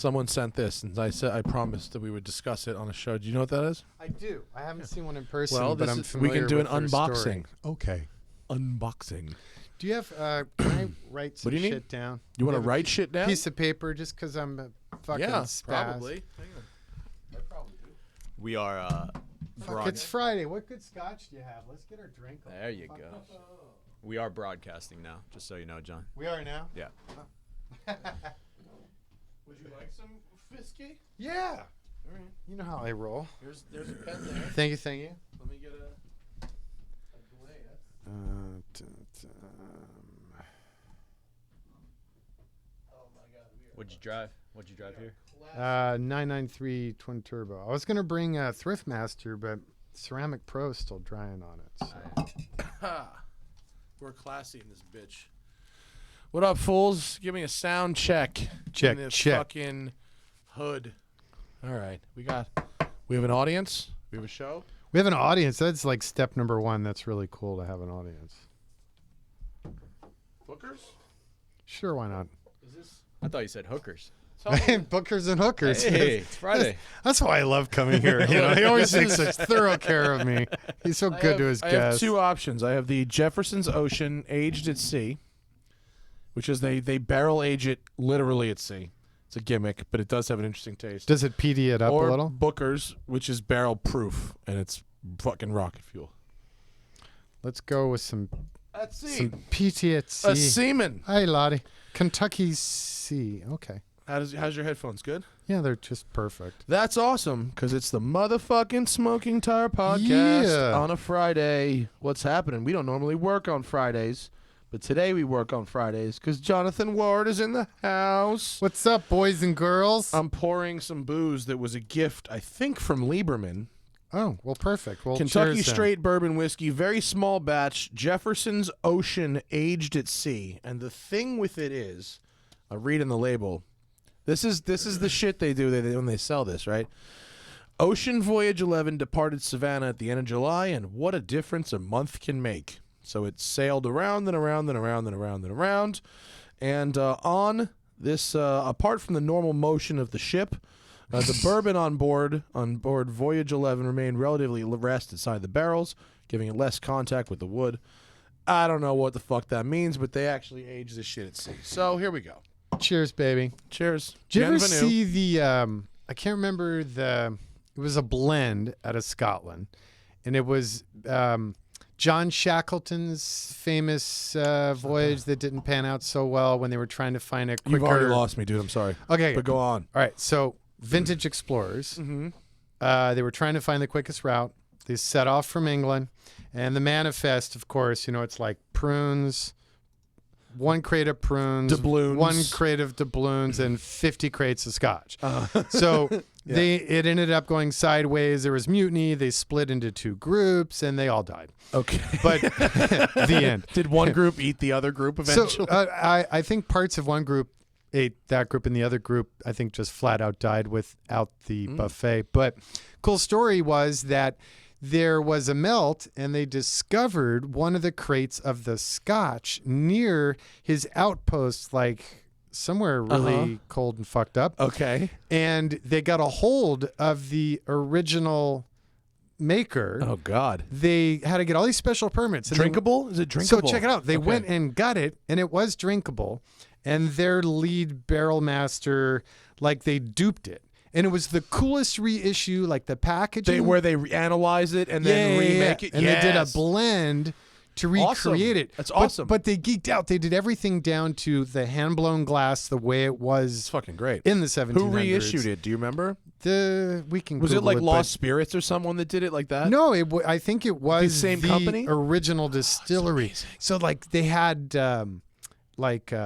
Someone sent this, and I promised that we would discuss it on a show. Do you know what that is? I do. I haven't seen one in person, Well, but I'm we familiar can do an with their unboxing. story. Okay. Unboxing. Do you have? Can I write some What do you need? shit down? You want to have a write shit down? Piece of paper, just because I'm a fucking spaz. probably. Hang on. I probably do. We are. Fuck, it's Friday. What good scotch do you have? Let's get our drink on. There you go. We are broadcasting now, just so you know, John. We are now? Yeah. Would you like some whiskey? Yeah. All right. You know how I roll. There's a pen there. Thank you, thank you. Let me get a glass. Oh my God. What'd you drive? What'd you drive here? 993 twin turbo. I was gonna bring a Thriftmaster, but Ceramic Pro is still drying on it. So. We're classy in this bitch. What up, fools? Give me a sound check. Check, in the check. Fucking hood. All right, we have an audience. We have a show. We have an audience. That's like step number one. That's really cool to have an audience. Bookers? Sure, why not? Is this? I thought you said hookers. Bookers and hookers. Hey, it's Friday. That's why I love coming here. You know, he always takes such thorough care of me. He's so good to his I have guests. two options. I have the Jefferson's Ocean aged at sea, which is they barrel age it literally at sea. It's a gimmick, but it does have an interesting taste. Does it PD it up or a little? Booker's, which is barrel proof, and it's fucking rocket fuel. Let's go with some At sea. some PT at sea. A seaman. Hi, Lottie. Kentucky Sea. Okay. How's your headphones? Good? Yeah, they're just perfect. That's awesome, because it's the motherfucking Smoking Tire podcast Yeah. on a Friday. What's happening? We don't normally work on Fridays, but today we work on Fridays because Jonathan Ward is in the house. What's up, boys and girls? I'm pouring some booze that was a gift, I think, from Lieberman. Oh, well, perfect. Well, Kentucky cheers then. straight bourbon whiskey, very small batch, Jefferson's Ocean aged at sea. And the thing with it is, I read in the label, this is the shit they do when they sell this, right? Ocean Voyage 11 departed Savannah at the end of July, and what a difference a month can make. So it sailed around and around and around and around and around. And on this, apart from the normal motion of the ship, the bourbon on board Voyage 11 remained relatively rest inside the barrels, giving it less contact with the wood. I don't know what the fuck that means, but they actually age this shit at sea. So here we go. Cheers, baby. Cheers. Did you ever Bienvenue. see the, I can't remember it was a blend out of Scotland, and it was John Shackleton's famous voyage that didn't pan out so well when they were trying to find a quicker... You've already lost me, dude. I'm sorry. Okay. But go on. All right, so vintage explorers. Mm-hmm. They were trying to find the quickest route. They set off from England, and the manifest, of course, you know, it's like prunes, 1 crate of prunes, Doubloons. 1 crate of doubloons, and 50 crates of scotch. So it ended up going sideways. There was mutiny. They split into 2 groups, and they all died. Okay. But the end. Did one group eat the other group eventually? So I think parts of one group ate that group, and the other group, I think, just flat out died without the buffet. But cool story was that there was a melt, and they discovered one of the crates of the scotch near his outpost, like somewhere really cold and fucked up. Okay. And they got a hold of the original maker. Oh, God. They had to get all these special permits. And Drinkable? Is it drinkable? So check it out. They Okay. went and got it, and it was drinkable. And their lead barrel master, like, they duped it. And it was the coolest reissue, like the packaging. Where they analyze it and then remake it? And they did a blend to recreate it. That's awesome. But they geeked out. They did everything down to the hand-blown glass the way it It's was fucking great. in the 1700s. Who reissued it? Do you remember? We can Was it Google like but- Lost Spirits or someone that did it like that? No, I think it was The same company? original distillery. amazing. So like they had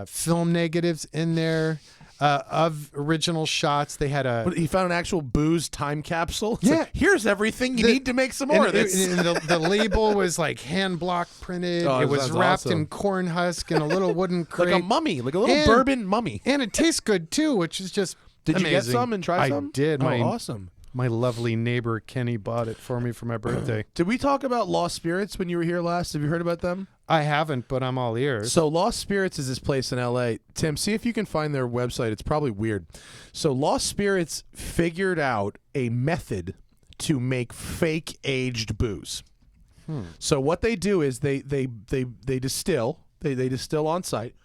film negatives in there of original shots. They had a But he found an actual booze time capsule. It's Yeah. like, here's everything you need to make some more and, of this. and the label was like hand block printed. Oh, it was that's wrapped awesome. in corn husk in a little wooden crate. Like a mummy, like a little And- bourbon mummy. And it tastes good too, which is just Did you get amazing. some and try some? I did. Oh, awesome. My lovely neighbor Kenny bought it for me for my birthday. Did we talk about Lost Spirits when you were here last? Have you heard about them? I haven't, but I'm all ears. So Lost Spirits is this place in LA. Tim, see if you can find their website. It's probably weird. So Lost Spirits figured out a method to make fake aged booze. So what they do is they distill. They distill on site.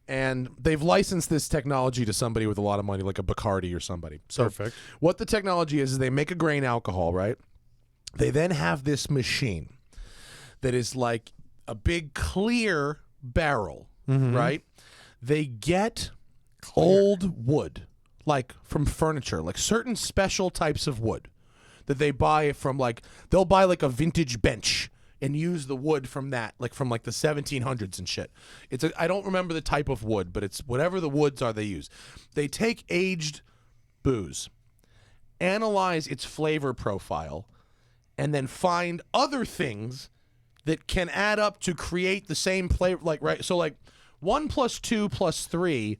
And they've licensed this technology to somebody with a lot of money, like a Bacardi or somebody. So Perfect. what the technology is they make a grain alcohol, right? They then have this machine that is like a big clear barrel, right? They get old wood, like from furniture, like certain special types of wood that they buy from, like, they'll buy like a vintage bench and use the wood from that, like from like the 1700s and shit. I don't remember the type of wood, but it's whatever the woods are they use. They take aged booze, analyze its flavor profile, and then find other things that can add up to create the same flavor. Like, right? So like 1 + 2 + 3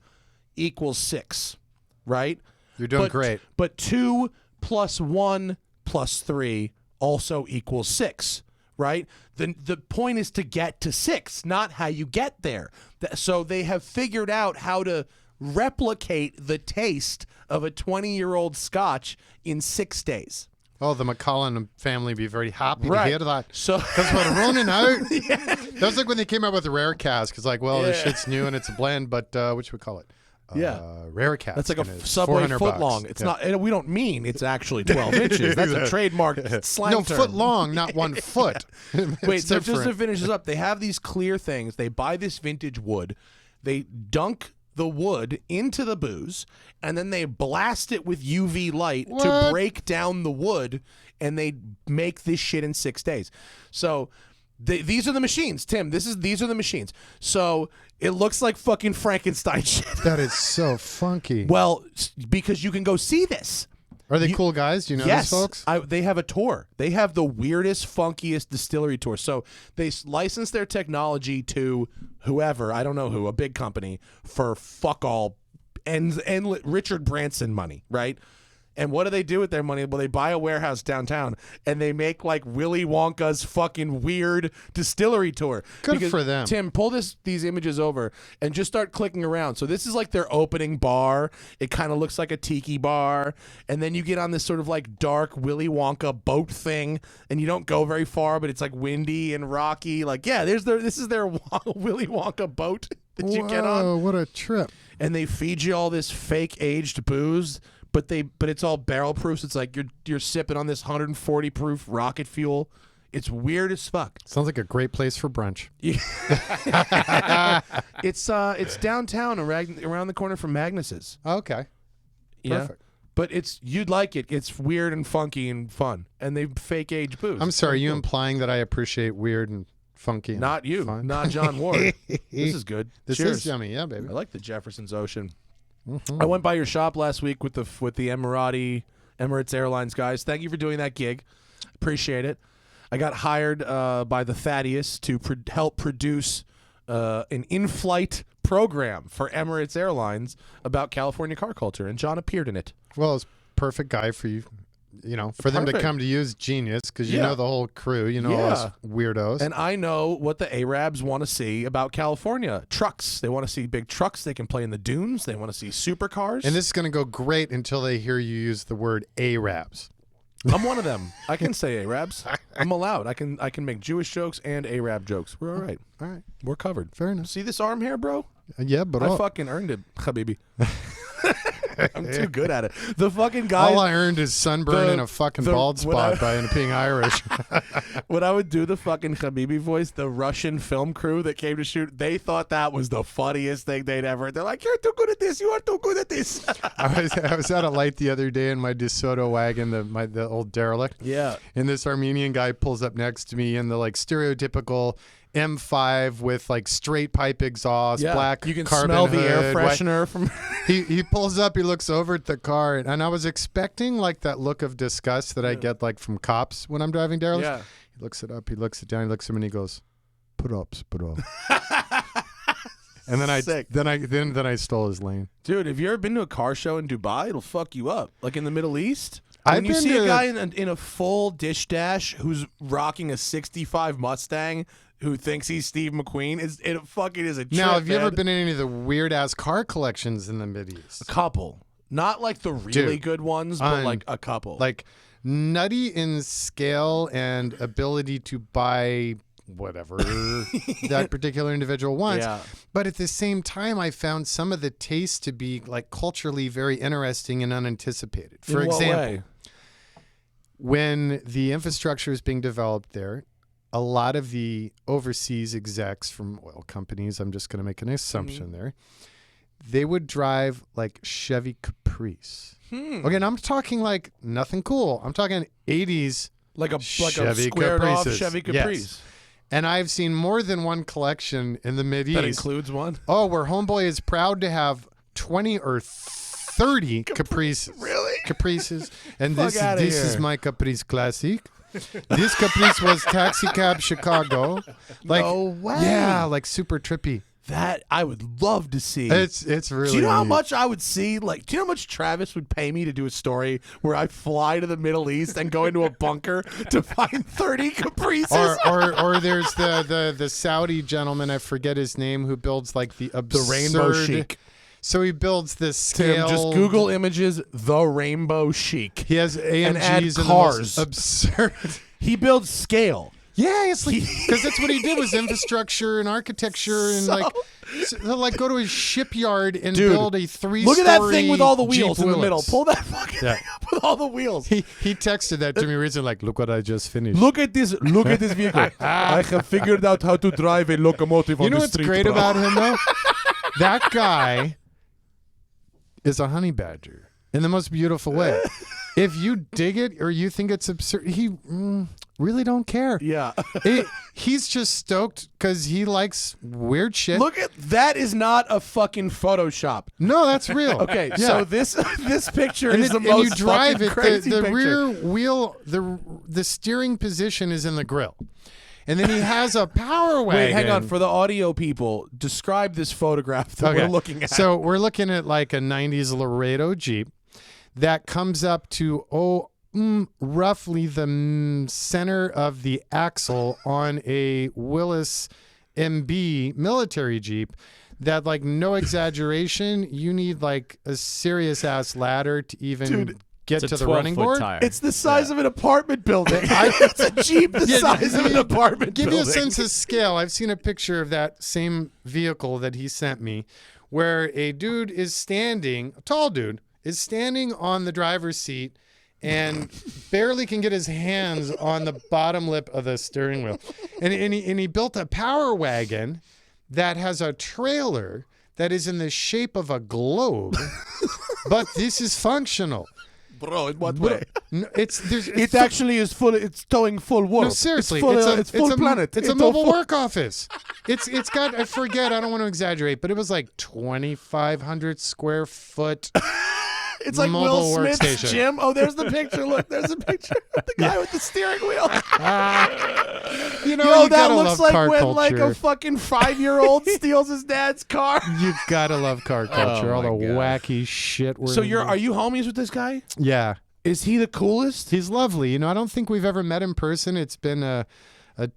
= 6, right? You're doing great. But 2 + 1 + 3 also equals 6. Right? The point is to get to 6, not how you get there. So they have figured out how to replicate the taste of a 20-year-old Scotch in 6 days. Oh, the McCullen family would be very happy Right. to hear that. So Because we're running out. That was like when they came out with the rare cask. It's like, well, this Yeah. shit's new and it's a blend, but what should we call it? Yeah. Rare cask. that's like and a it's Subway $400 foot long. It's Yeah. not. And we don't mean it's actually 12 inches. That's a trademark slang No, term. foot long, not 1 foot. Wait, It's so just to different. finish this up, they have these clear things. They buy this vintage wood. They dunk the wood into the booze, and then they blast it with UV light to What? break down the wood, and they make this shit in 6 days. So these are the machines, Tim. These are the machines. So it looks like fucking Frankenstein shit. That is so funky. Well, because you can go see this. Are they cool guys? Do you know Yes, these folks? they have a tour. They have the weirdest, funkiest distillery tour. So they license their technology to whoever, I don't know who, a big company for fuck all and Richard Branson money, right? And what do they do with their money? Well, they buy a warehouse downtown and they make like Willy Wonka's fucking weird distillery tour. Good for them. Tim, pull these images over and just start clicking around. So this is like their opening bar. It kind of looks like a tiki bar. And then you get on this sort of like dark Willy Wonka boat thing and you don't go very far, but it's like windy and rocky. Like, yeah, this is their Willy Wonka boat that you get on. Whoa, what a trip. And they feed you all this fake aged booze. But it's all barrel proof. So it's like you're sipping on this 140 proof rocket fuel. It's weird as fuck. Sounds like a great place for brunch. It's downtown around the corner from Magnus's. Okay. Yeah. Perfect. But you'd like it. It's weird and funky and fun. And they fake age booze. I'm sorry, are you Cool. implying that I appreciate weird and funky? And Not you. fun? Not John Ward. This is good. This Cheers. is yummy, yeah, baby. I like the Jefferson's Ocean. Mm-hmm. I went by your shop last week with the Emirates Airlines guys. Thank you for doing that gig. Appreciate it. I got hired by the Thaddeus to help produce an in-flight program for Emirates Airlines about California car culture, and John appeared in it. Well, it's perfect guy for you. You know, for them to Perfect. come to you is genius because you Yeah. know the whole crew. You know all Yeah. us weirdos. And I know what the Arabs want to see about California. Trucks. They want to see big trucks. They can play in the dunes. They want to see supercars. And this is going to go great until they hear you use the word Arabs. I'm one of them. I can say Arabs. I'm allowed. I can make Jewish jokes and Arab jokes. We're all right. All right, We're covered. fair enough. See this arm hair, bro? Yeah, but I fucking earned it, habibi. I'm too good at it. The fucking guy. all I earned is sunburn the- and a fucking the- bald when I- spot by being Irish. When I would do the fucking Habibi voice, the Russian film crew that came to shoot, they thought that was the funniest thing they'd ever. They're like, "You're too good at this. You are too good at this." I was at a light the other day in my DeSoto wagon, the old derelict. Yeah. And this Armenian guy pulls up next to me in the like stereotypical M5 with like straight pipe exhaust, Yeah. black You can carbon smell the air hood, white- freshener from. He pulls up, he looks over at the car, and I was expecting like that look of disgust that I get like from cops when I'm driving derelicts. Yeah. He looks it up, he looks it down, he looks at me and he goes, put ups. And then Sick. then I stole his lane. Dude, have you ever been to a car show in Dubai? It'll fuck you up. Like in the Middle East. When you see a guy in a full dish dash who's rocking a '65 Mustang who thinks he's Steve McQueen, it fucking is a trip. Now, have you ever man. been in any of the weird ass car collections in the Mideast? A couple, not like the really good ones, but like a couple. Like nutty in scale and ability to buy whatever that particular individual wants. Yeah. But at the same time, I found some of the tastes to be like culturally very interesting and unanticipated. For In what example, way? when the infrastructure is being developed there, a lot of the overseas execs from oil companies, I'm just going to make an assumption there, they would drive like Chevy Caprice. Okay, and I'm talking like nothing cool. I'm talking 80s like a Chevy squared off Caprices. Chevy Yes. Caprice. And I've seen more than one collection in the Mideast. That includes one. Oh, where homeboy is proud to have 20 or 30 Caprices. Really? Caprices. And Fuck this outta is here. my Caprice Classic. This Caprice was Taxi Cab Chicago. Like, No way. Yeah, like super trippy. That I would love to see. It's really Do you know how neat. much I would see? Like, do you know how much Travis would pay me to do a story where I fly to the Middle East and go into a bunker to find 30 Caprices? Or there's the Saudi gentleman, I forget his name, who builds like the absurd Rainbow Chic. So he builds this scale. Tim, just Google images the Rainbow Chic. He has and add AMGs and cars. the most absurd. He builds scale. Yeah, it's like because that's what he did was infrastructure and architecture and so he'll like go to his shipyard and Dude, build a 3-story. Look at that thing with all the wheels Jeep in the middle. Willys. Pull that fucking thing up with all the wheels. He texted that to me recently, like, look what I just finished. Look at this vehicle. I have figured out how to drive a locomotive You on know the what's street. great bro. about him though? That guy is a honey badger in the most beautiful way. If you dig it or you think it's absurd, he really don't care. Yeah. He's just stoked because he likes weird shit. Look at that is not a fucking Photoshop. No, that's real. Okay, Yeah. so this picture and, is the and most you drive fucking it. crazy The picture. rear wheel, the steering position is in the grill, and then he has a power wagon. Wait, hang on. For the audio people, describe this photograph that we're looking at. So we're looking at like a '90s Laredo Jeep that comes up to roughly the center of the axle on a Willys MB military Jeep. That, like, no exaggeration, you need like a serious ass ladder to even get It's to a the running 12-foot board. tire. it's the size of an apartment building. It's a Jeep the Yeah, size of an apartment Give building. you a sense of scale. I've seen a picture of that same vehicle that he sent me where a dude is standing, a tall dude, is standing on the driver's seat and barely can get his hands on the bottom lip of the steering wheel. And he built a power wagon that has a trailer that is in the shape of a globe, but this is functional. Bro, in what way? No, It actually is full. It's towing full world. No, seriously, it's full planet. It's a mobile work office. It's got. I forget. I don't want to exaggerate, but it was like 2,500 square foot. It's like mobile Will Smith's workstation. gym. Oh, there's the picture. Look, there's a picture of the guy with the steering wheel. You know, Yo, you that gotta looks love like car when culture. like a fucking 5-year-old steals his dad's car. You gotta love car culture. All the my God. wacky shit. So are you homies with this guy? Yeah, Is he the coolest? he's lovely. You know, I don't think we've ever met in person. It's been a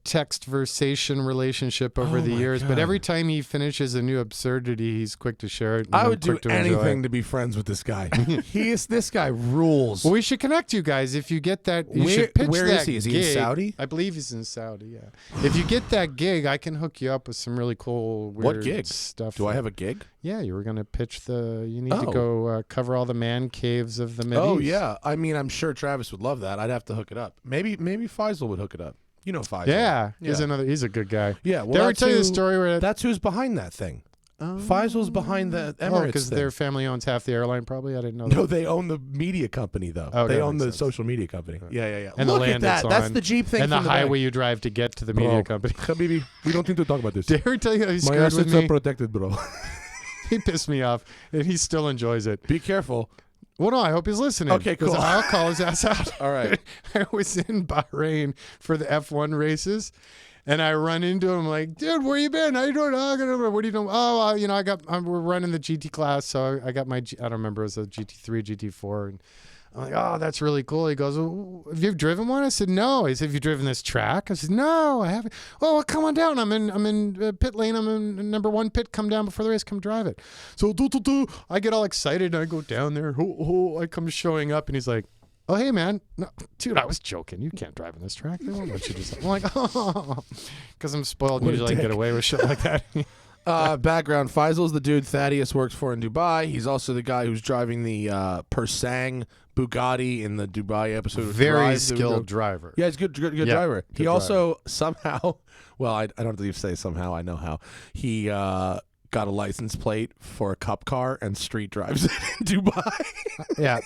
text versation relationship over the my years, but God. every time he finishes a new absurdity, he's quick to share it. and I I'm would do quick to enjoy anything it. to be friends with this guy. This guy rules. Well, we should connect you guys. If you get that, you Where- should pitch where that is he? Is he in gig. Saudi? I believe he's in Saudi. Yeah. If you get that gig, I can hook you up with some really cool, weird What gig? stuff. Do I have a gig? Yeah, you were gonna pitch the. You need to Oh. go cover all the man caves of the Mideast. Oh yeah. I mean, I'm sure Travis would love that. I'd have to hook it up. Maybe Faisal would hook it up. You know Faisal. Yeah, he's a good guy. Yeah. Well, Did I ever that's tell you the who- story where That's who's behind that thing. Faisal's behind the Emirates because thing. their family owns half the airline? Probably, I didn't know. No, that. they own the media company though. Oh, they that own makes the sense. social media company. Yeah. And Look the at land that. it's That's on, the Jeep thing. and the from highway back. you drive to get to the Bro, media company. Habibi, we don't need to talk about this. Did I ever tell you how he My screwed with assets are me? protected, bro. He pissed me off, and he still enjoys it. Be careful. Well, no, I hope he's listening. Okay, cool. 'cause I'll call his ass out. All right. I was in Bahrain for the F1 races, And I run into him like, dude, where you been? How you doing? Oh, what are you doing? Oh, we're running the GT class, so I got my, I don't remember, it was a GT3, GT4, and I'm like, oh, that's really cool. He goes, well, have you driven one? I said, no. He said, have you driven this track? I said, no, I haven't. Oh, well, come on down. I'm in pit lane. I'm in number 1 pit. Come down before the race. Come drive it. So I get all excited and I go down there. I come showing up and he's like, oh, hey, man. No, dude, I was joking. You can't drive in this track. They won't let you do. I'm like, oh, because I'm spoiled and usually I get away with shit like that. Background: Faisal's the dude Thaddeus works for in Dubai. He's also the guy who's driving the Persang Bugatti in the Dubai episode. Of Very Drive. skilled driver. Yeah, he's good driver. He also somehow, well, I don't have to say somehow. I know how. He got a license plate for a cup car and street drives it in Dubai. Yeah.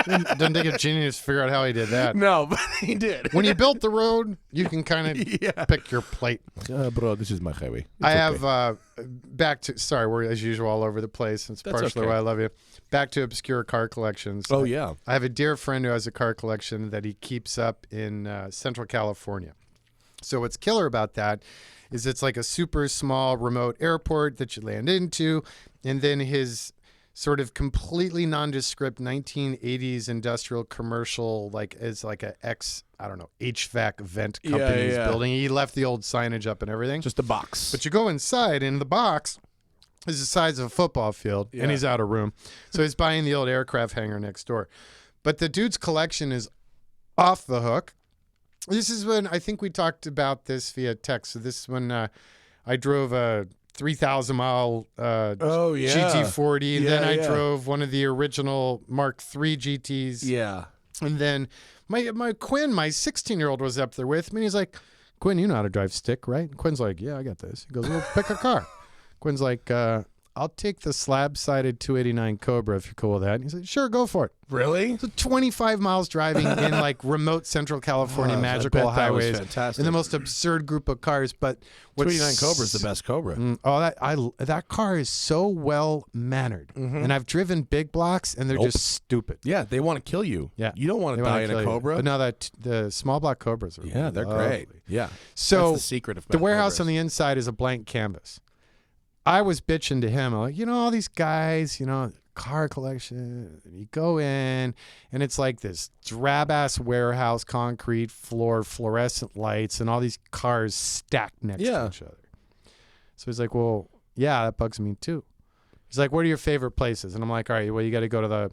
Doesn't take a genius to figure out how he did that. No, but he did. When you built the road, you can kind of pick your plate. Bro, this is my highway. I have back to, sorry, we're as usual all over the place. It's partially why I love you. Back to obscure car collections. Oh, yeah. I have a dear friend who has a car collection that he keeps up in Central California. So what's killer about that is it's like a super small remote airport that you land into, and then his sort of completely nondescript 1980s industrial commercial, like is like a HVAC vent company he's building. He left the old signage up and everything. Just a box. But you go inside, and the box is the size of a football field, and he's out of room. So he's buying the old aircraft hangar next door. But the dude's collection is off the hook. This is when, I think we talked about this via text. So this is when I drove a 3,000 mile GT40. And then I drove one of the original Mark III GTs. Yeah. And then my Quinn, my 16-year-old, was up there with me. And he's like, Quinn, you know how to drive stick, right? And Quinn's like, yeah, I got this. He goes, well, pick a car. Quinn's like, I'll take the slab-sided 289 Cobra if you're cool with that. And he said, sure, go for it. Really? So 25 miles driving in like remote Central California magical highways. Fantastic. And the most absurd group of cars. But 289 Cobra is the best Cobra. That car is so well mannered. Mm-hmm. And I've driven big blocks and they're just stupid. Yeah, they want to kill you. Yeah. You don't want to die in a Cobra. But no, the small block Cobras are they're great. Yeah. So that's the secret of the warehouse Cobras. on the inside is a blank canvas. I was bitching to him. I'm like, all these guys, car collection. You go in, and it's like this drab-ass warehouse, concrete floor, fluorescent lights, and all these cars stacked next to each other. So he's like, well, yeah, that bugs me too. He's like, what are your favorite places? And I'm like, all right, well, you got to go to the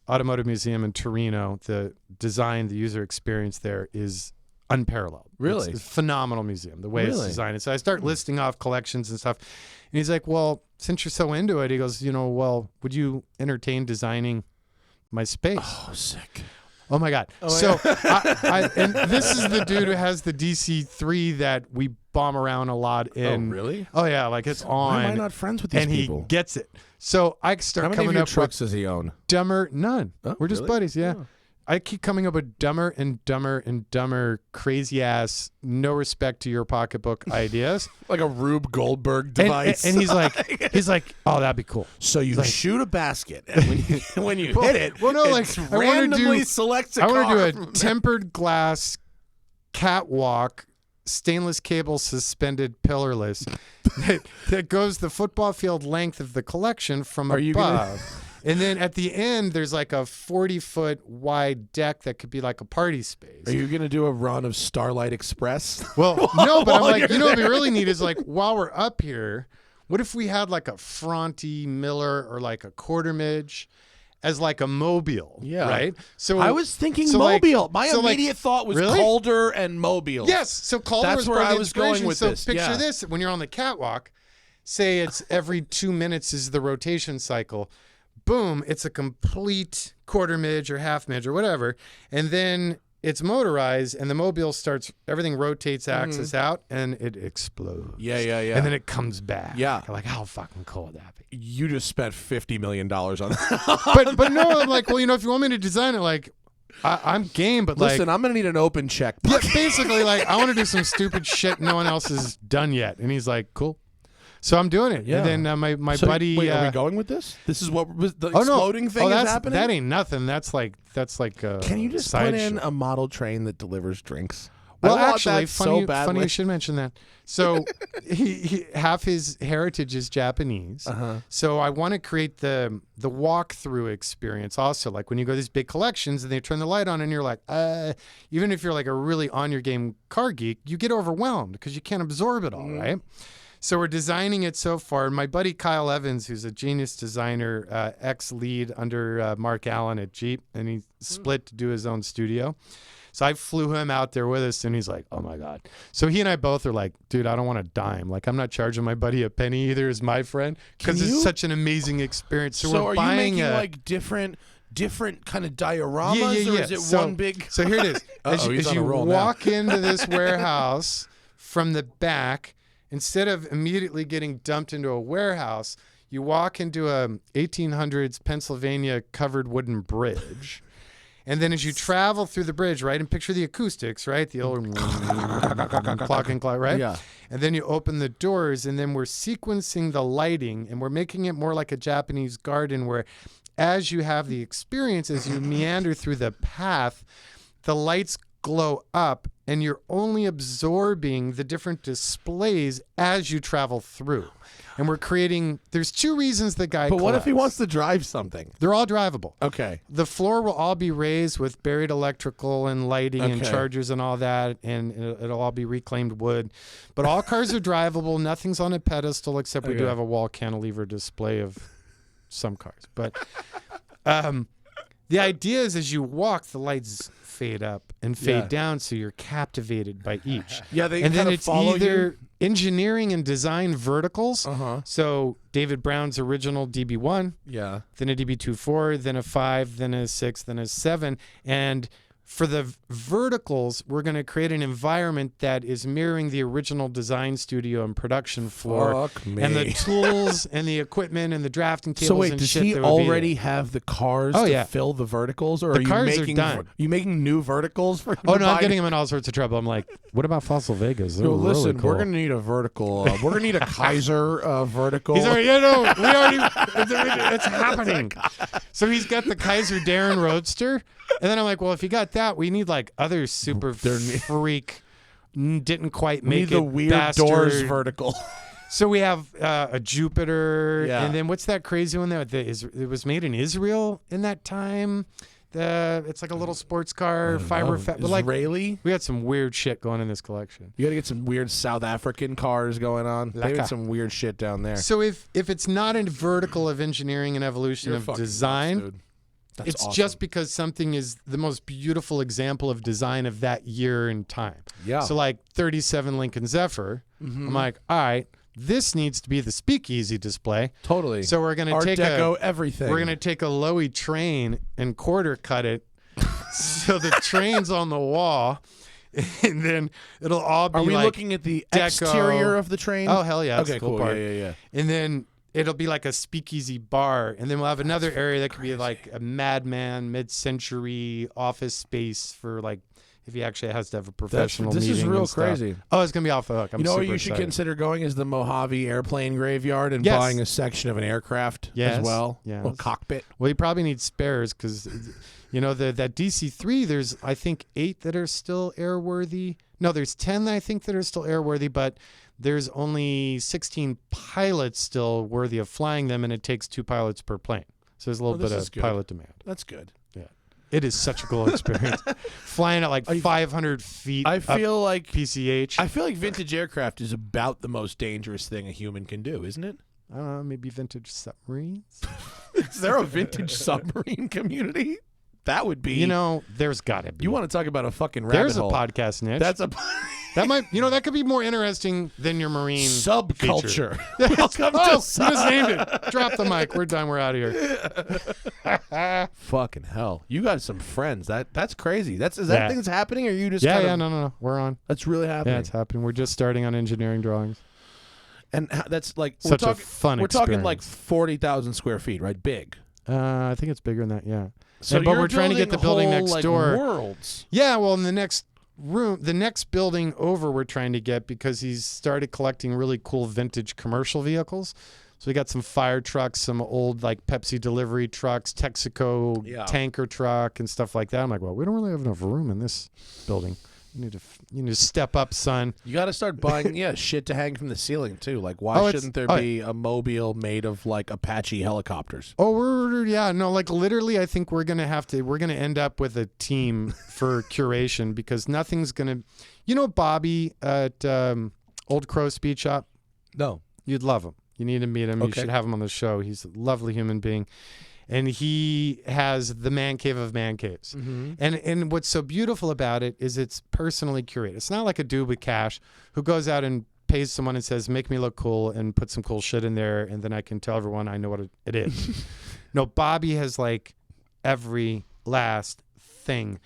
Automotive Museum in Torino. The design, the user experience there is unparalleled. Really? It's a phenomenal museum, the way it's designed. And so I start listing off collections and stuff. And he's like, well, since you're so into it, he goes, well, would you entertain designing my space? Oh, sick. Oh, my God. And this is the dude who has the DC-3 that we bomb around a lot in. Oh, really? Oh, yeah. Like it's on. Why am I not friends with these people? And he gets it. So I start coming up with. How many of your trucks does he own? Dumber. None. Oh, We're just really? buddies. Yeah. Oh. I keep coming up with dumber and dumber and dumber, crazy ass, no respect to your pocketbook ideas. Like a Rube Goldberg device. And he's like, oh, that'd be cool. So you shoot a basket, and when you hit it, well, no, it randomly selects a car. I want to do a tempered glass catwalk, stainless cable suspended pillarless that goes the football field length of the collection from above. And then at the end, there's like a 40-foot wide deck that could be like a party space. Are you going to do a run of Starlight Express? Well, no, but I'm like, what'd be really neat is like, while we're up here, what if we had like a Fronte Miller or like a Quarter Midge as like a mobile? Yeah. Right? So I was thinking mobile. My immediate thought was really? Calder and mobile. Yes. So Calder That's was where I was going with so this. Picture this. When you're on the catwalk, say it's every 2 minutes is the rotation cycle. Boom, it's a complete quarter midge or half midge or whatever. And then it's motorized and the mobile starts, everything rotates axis out and it explodes. Yeah. And then it comes back. Yeah. Like, how fucking cool would that be? You just spent $50 million on that. but no, I'm like, well, if you want me to design it, like, I'm game, but listen, I'm going to need an open check. Yeah, basically, like, I want to do some stupid shit no one else has done yet. And he's like, cool. So I'm doing it. Yeah. And then my buddy. Wait, are we going with this? This is what was the exploding thing is happening? That ain't nothing. That's like Can you just put in a model train that delivers drinks? Well, want actually, that funny, so badly. funny you should mention that. So he half his heritage is Japanese. So I want to create the walkthrough experience also. Like when you go to these big collections and they turn the light on and you're like, even if you're like a really on your game car geek, you get overwhelmed because you can't absorb it all, right? So we're designing it so far. My buddy Kyle Evans, who's a genius designer, ex-lead under Mark Allen at Jeep, and he split to do his own studio. So I flew him out there with us, and he's like, oh, my God. So he and I both are like, dude, I don't want a dime. Like, I'm not charging my buddy a penny either as my friend because it's such an amazing experience. So we're are buying you making like different kind of dioramas, or is it one big? So here it is. As you walk into this warehouse from the back, instead of immediately getting dumped into a warehouse, you walk into a 1800s Pennsylvania covered wooden bridge. And then as you travel through the bridge, right, and picture the acoustics, right, the old clock and clock, right? Yeah. And then you open the doors, and then we're sequencing the lighting, and we're making it more like a Japanese garden where as you have the experience, as you meander through the path, the lights glow up, and you're only absorbing the different displays as you travel through. And we're creating, there's two reasons the guy But what if he collects. wants to drive something? They're all drivable. Okay. The floor will all be raised with buried electrical and lighting and Okay. chargers and all that, and it'll all be reclaimed wood. But all cars are drivable. Nothing's on a pedestal except we do Okay. have a wall cantilever display of some cars. But the idea is as you walk, the lights fade up and fade down, so you're captivated by each. Yeah, they And then kinda it's follow either engineering and design verticals. Uh-huh. So David Brown's original DB1, Yeah. then a DB24, then a 5, then a 6, then a 7. And for the verticals, we're going to create an environment that is mirroring the original design studio and production floor. Fuck me. And the tools and the equipment and the drafting tables So wait, and does shit he that would be already have the cars Oh, to yeah. fill the verticals, or The are you cars are making done. you making new verticals for him? Oh, to no, I'm buy? getting him in all sorts of trouble. I'm like, what about Fossil Vegas? They're Yo, really listen, cool. we're gonna need a vertical. We're gonna need a Kaiser vertical. He's already, we already, it's happening. So he's got the Kaiser Darren Roadster. And then I'm like, well, if you got that, we need like other super freak, didn't quite we make need the it weird bastard. doors vertical. So we have a Jupiter. Yeah. And then what's that crazy one that it was made in Israel in that time? It's like a little sports car, fiber fat. But like, Israeli. we got some weird shit going in this collection. You gotta get some weird South African cars going on. They Laka. had some weird shit down there. So if it's not a vertical of engineering and evolution You're of fucking design, nuts, dude. That's it's awesome. just because something is the most beautiful example of design of that year and time. Yeah. So like 37 Lincoln Zephyr, Mm-hmm. I'm like, all right, this needs to be the speakeasy display. Totally. So we're gonna Art take Deco, everything. we're gonna take a Lowy train and quarter cut it, so the train's on the wall, and then it'll all be Are we like looking at the deco. exterior of the train? Oh hell yeah! That's Okay, the cool cool. part. Yeah. And then it'll be like a speakeasy bar, and then we'll have another area that could be like a madman mid-century office space for like if he actually has to have a professional This meeting. is real and stuff. crazy. Oh, it's gonna be off the hook. I'm You know where super you should excited. consider going is the Mojave Airplane Graveyard and Yes. buying a section of an aircraft Yes, as well. yes. A cockpit. Well, you probably need spares because, you know, that DC-3. There's I think 8 that are still airworthy. No, there's 10 I think that are still airworthy, but there's only 16 pilots still worthy of flying them, and it takes 2 pilots per plane. So there's a little this bit is of good. pilot demand. That's good. Yeah, it is such a cool experience. Flying at like 500 feet. I up feel like PCH. vintage aircraft is about the most dangerous thing a human can do, isn't it? I don't know, maybe vintage submarines. Is there a vintage submarine community? That would be. You know, there's got to be. you want to talk about a fucking rabbit There's a hole. podcast niche. That's a That might, that could be more interesting than your marine subculture. feature. Welcome Oh, to you just named it. Drop the mic. We're done. We're out of here. Fucking hell. You got some friends. That's crazy. Is that Yeah. thing that's happening, or you just Yeah, kind yeah, of, no. We're on. that's really happening? Yeah, it's happening. We're just starting on engineering drawings. And that's like Such we're a talking, fun We're talking like experience. 40,000 square feet, right? Big. I think it's bigger than that. Yeah. So but you're we're trying to get the building whole, next like, door. Worlds. Yeah. Well, in the next building over, we're trying to get because he's started collecting really cool vintage commercial vehicles. So we got some fire trucks, some old like Pepsi delivery trucks, Texaco tanker truck, and stuff like that. I'm like, well, we don't really have enough room in this building. You need to step up, son. You got to start buying shit to hang from the ceiling too. Like why shouldn't there be a mobile made of like Apache helicopters? Oh, like literally I think we're going to end up with a team for curation because nothing's going to Bobby at Old Crow Speed Shop? No. You'd love him. You need to meet him. Okay. You should have him on the show. He's a lovely human being. And he has the man cave of man caves. Mm-hmm. And what's so beautiful about it is it's personally curated. It's not like a dude with cash who goes out and pays someone and says, make me look cool and put some cool shit in there. And then I can tell everyone I know what it is. No, Bobby has like every last thing.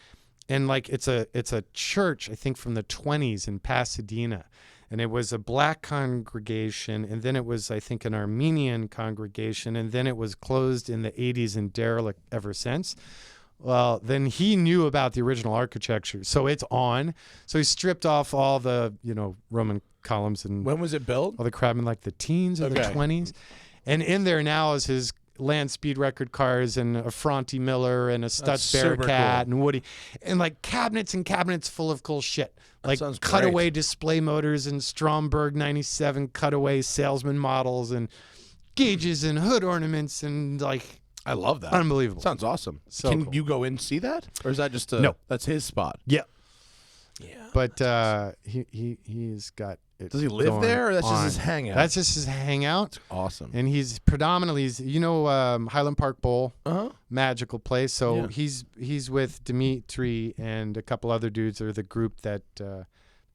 And like it's a church, I think from the 1920s in Pasadena. And it was a black congregation, and then it was, I think, an Armenian congregation, and then it was closed in the 80s and derelict ever since. Well, then he knew about the original architecture, so it's on. So he stripped off all the, Roman columns and When was it built? all the crap in like the teens or the 20s. And in there now is his land speed record cars and a Fronte Miller and a Stutz Bearcat and Woody and like cabinets and cabinets full of cool shit. Like cutaway display motors and Stromberg 97 cutaway salesman models and gauges and hood ornaments and like I love that. Unbelievable. Sounds awesome. So Can cool. you go in and see that? Or is that just No. That's his spot? Yeah. Yeah. But he's got it. Does he live going there or that's on. just his hangout? That's just his hangout. Awesome. And he's predominantly, Highland Park Bowl, magical place. So he's with Dimitri and a couple other dudes are the group that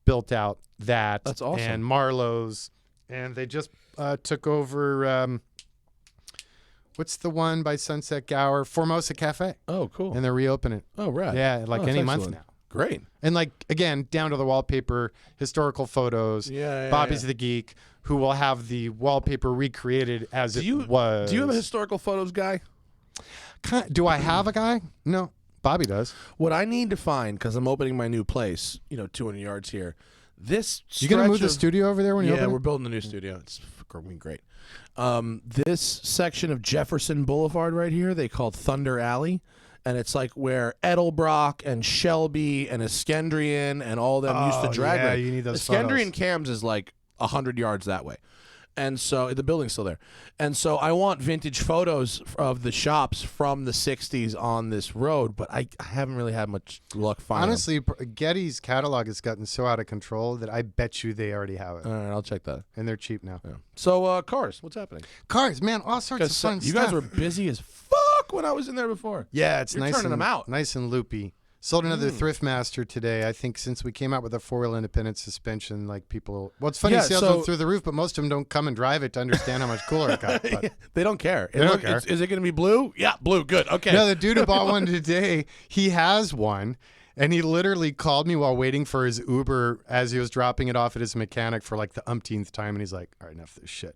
built out that. That's awesome. And Marlowe's. And they just took over, what's the one by Sunset Gower? Formosa Cafe. Oh, cool. And they're reopening it. Oh, right. Yeah, like any month now. Great. And like, again, down to the wallpaper, historical photos. Yeah. Bobby's the geek who will have the wallpaper recreated as it was. Do you have a historical photos guy? Do I have a guy? No. Bobby does. What I need to find, because I'm opening my new place, 200 yards here. You going to move the studio over there when you open it? Yeah, we're building a new studio. It's going to be great. This section of Jefferson Boulevard right here, they call Thunder Alley. And it's like where Edelbrock and Shelby and Iskendrian and all them used to drag. Yeah, right? you need those Iskendrian photos. Cams is like 100 yards that way. And so the building's still there. And so I want vintage photos of the shops from the 60s on this road, but I haven't really had much luck finding Honestly, Getty's catalog has gotten so out of control that I bet you they already have it. them. All right, I'll check that. And they're cheap now. Yeah. So cars, what's happening? Cars, man, all sorts of fun You stuff. guys were busy as fuck when I was in there before. Yeah, it's You're nice turning and, them out. nice and loopy. Sold another Thriftmaster today. I think since we came out with a 4-wheel independent suspension, like people. Well, it's funny, sales went through the roof, but most of them don't come and drive it to understand how much cooler it got. But. They don't care. They don't care. Is it going to be blue? Yeah, blue. Good. Okay. No, the dude who bought one today, he has one, and he literally called me while waiting for his Uber as he was dropping it off at his mechanic for like the umpteenth time, and he's like, "All right, enough of this shit."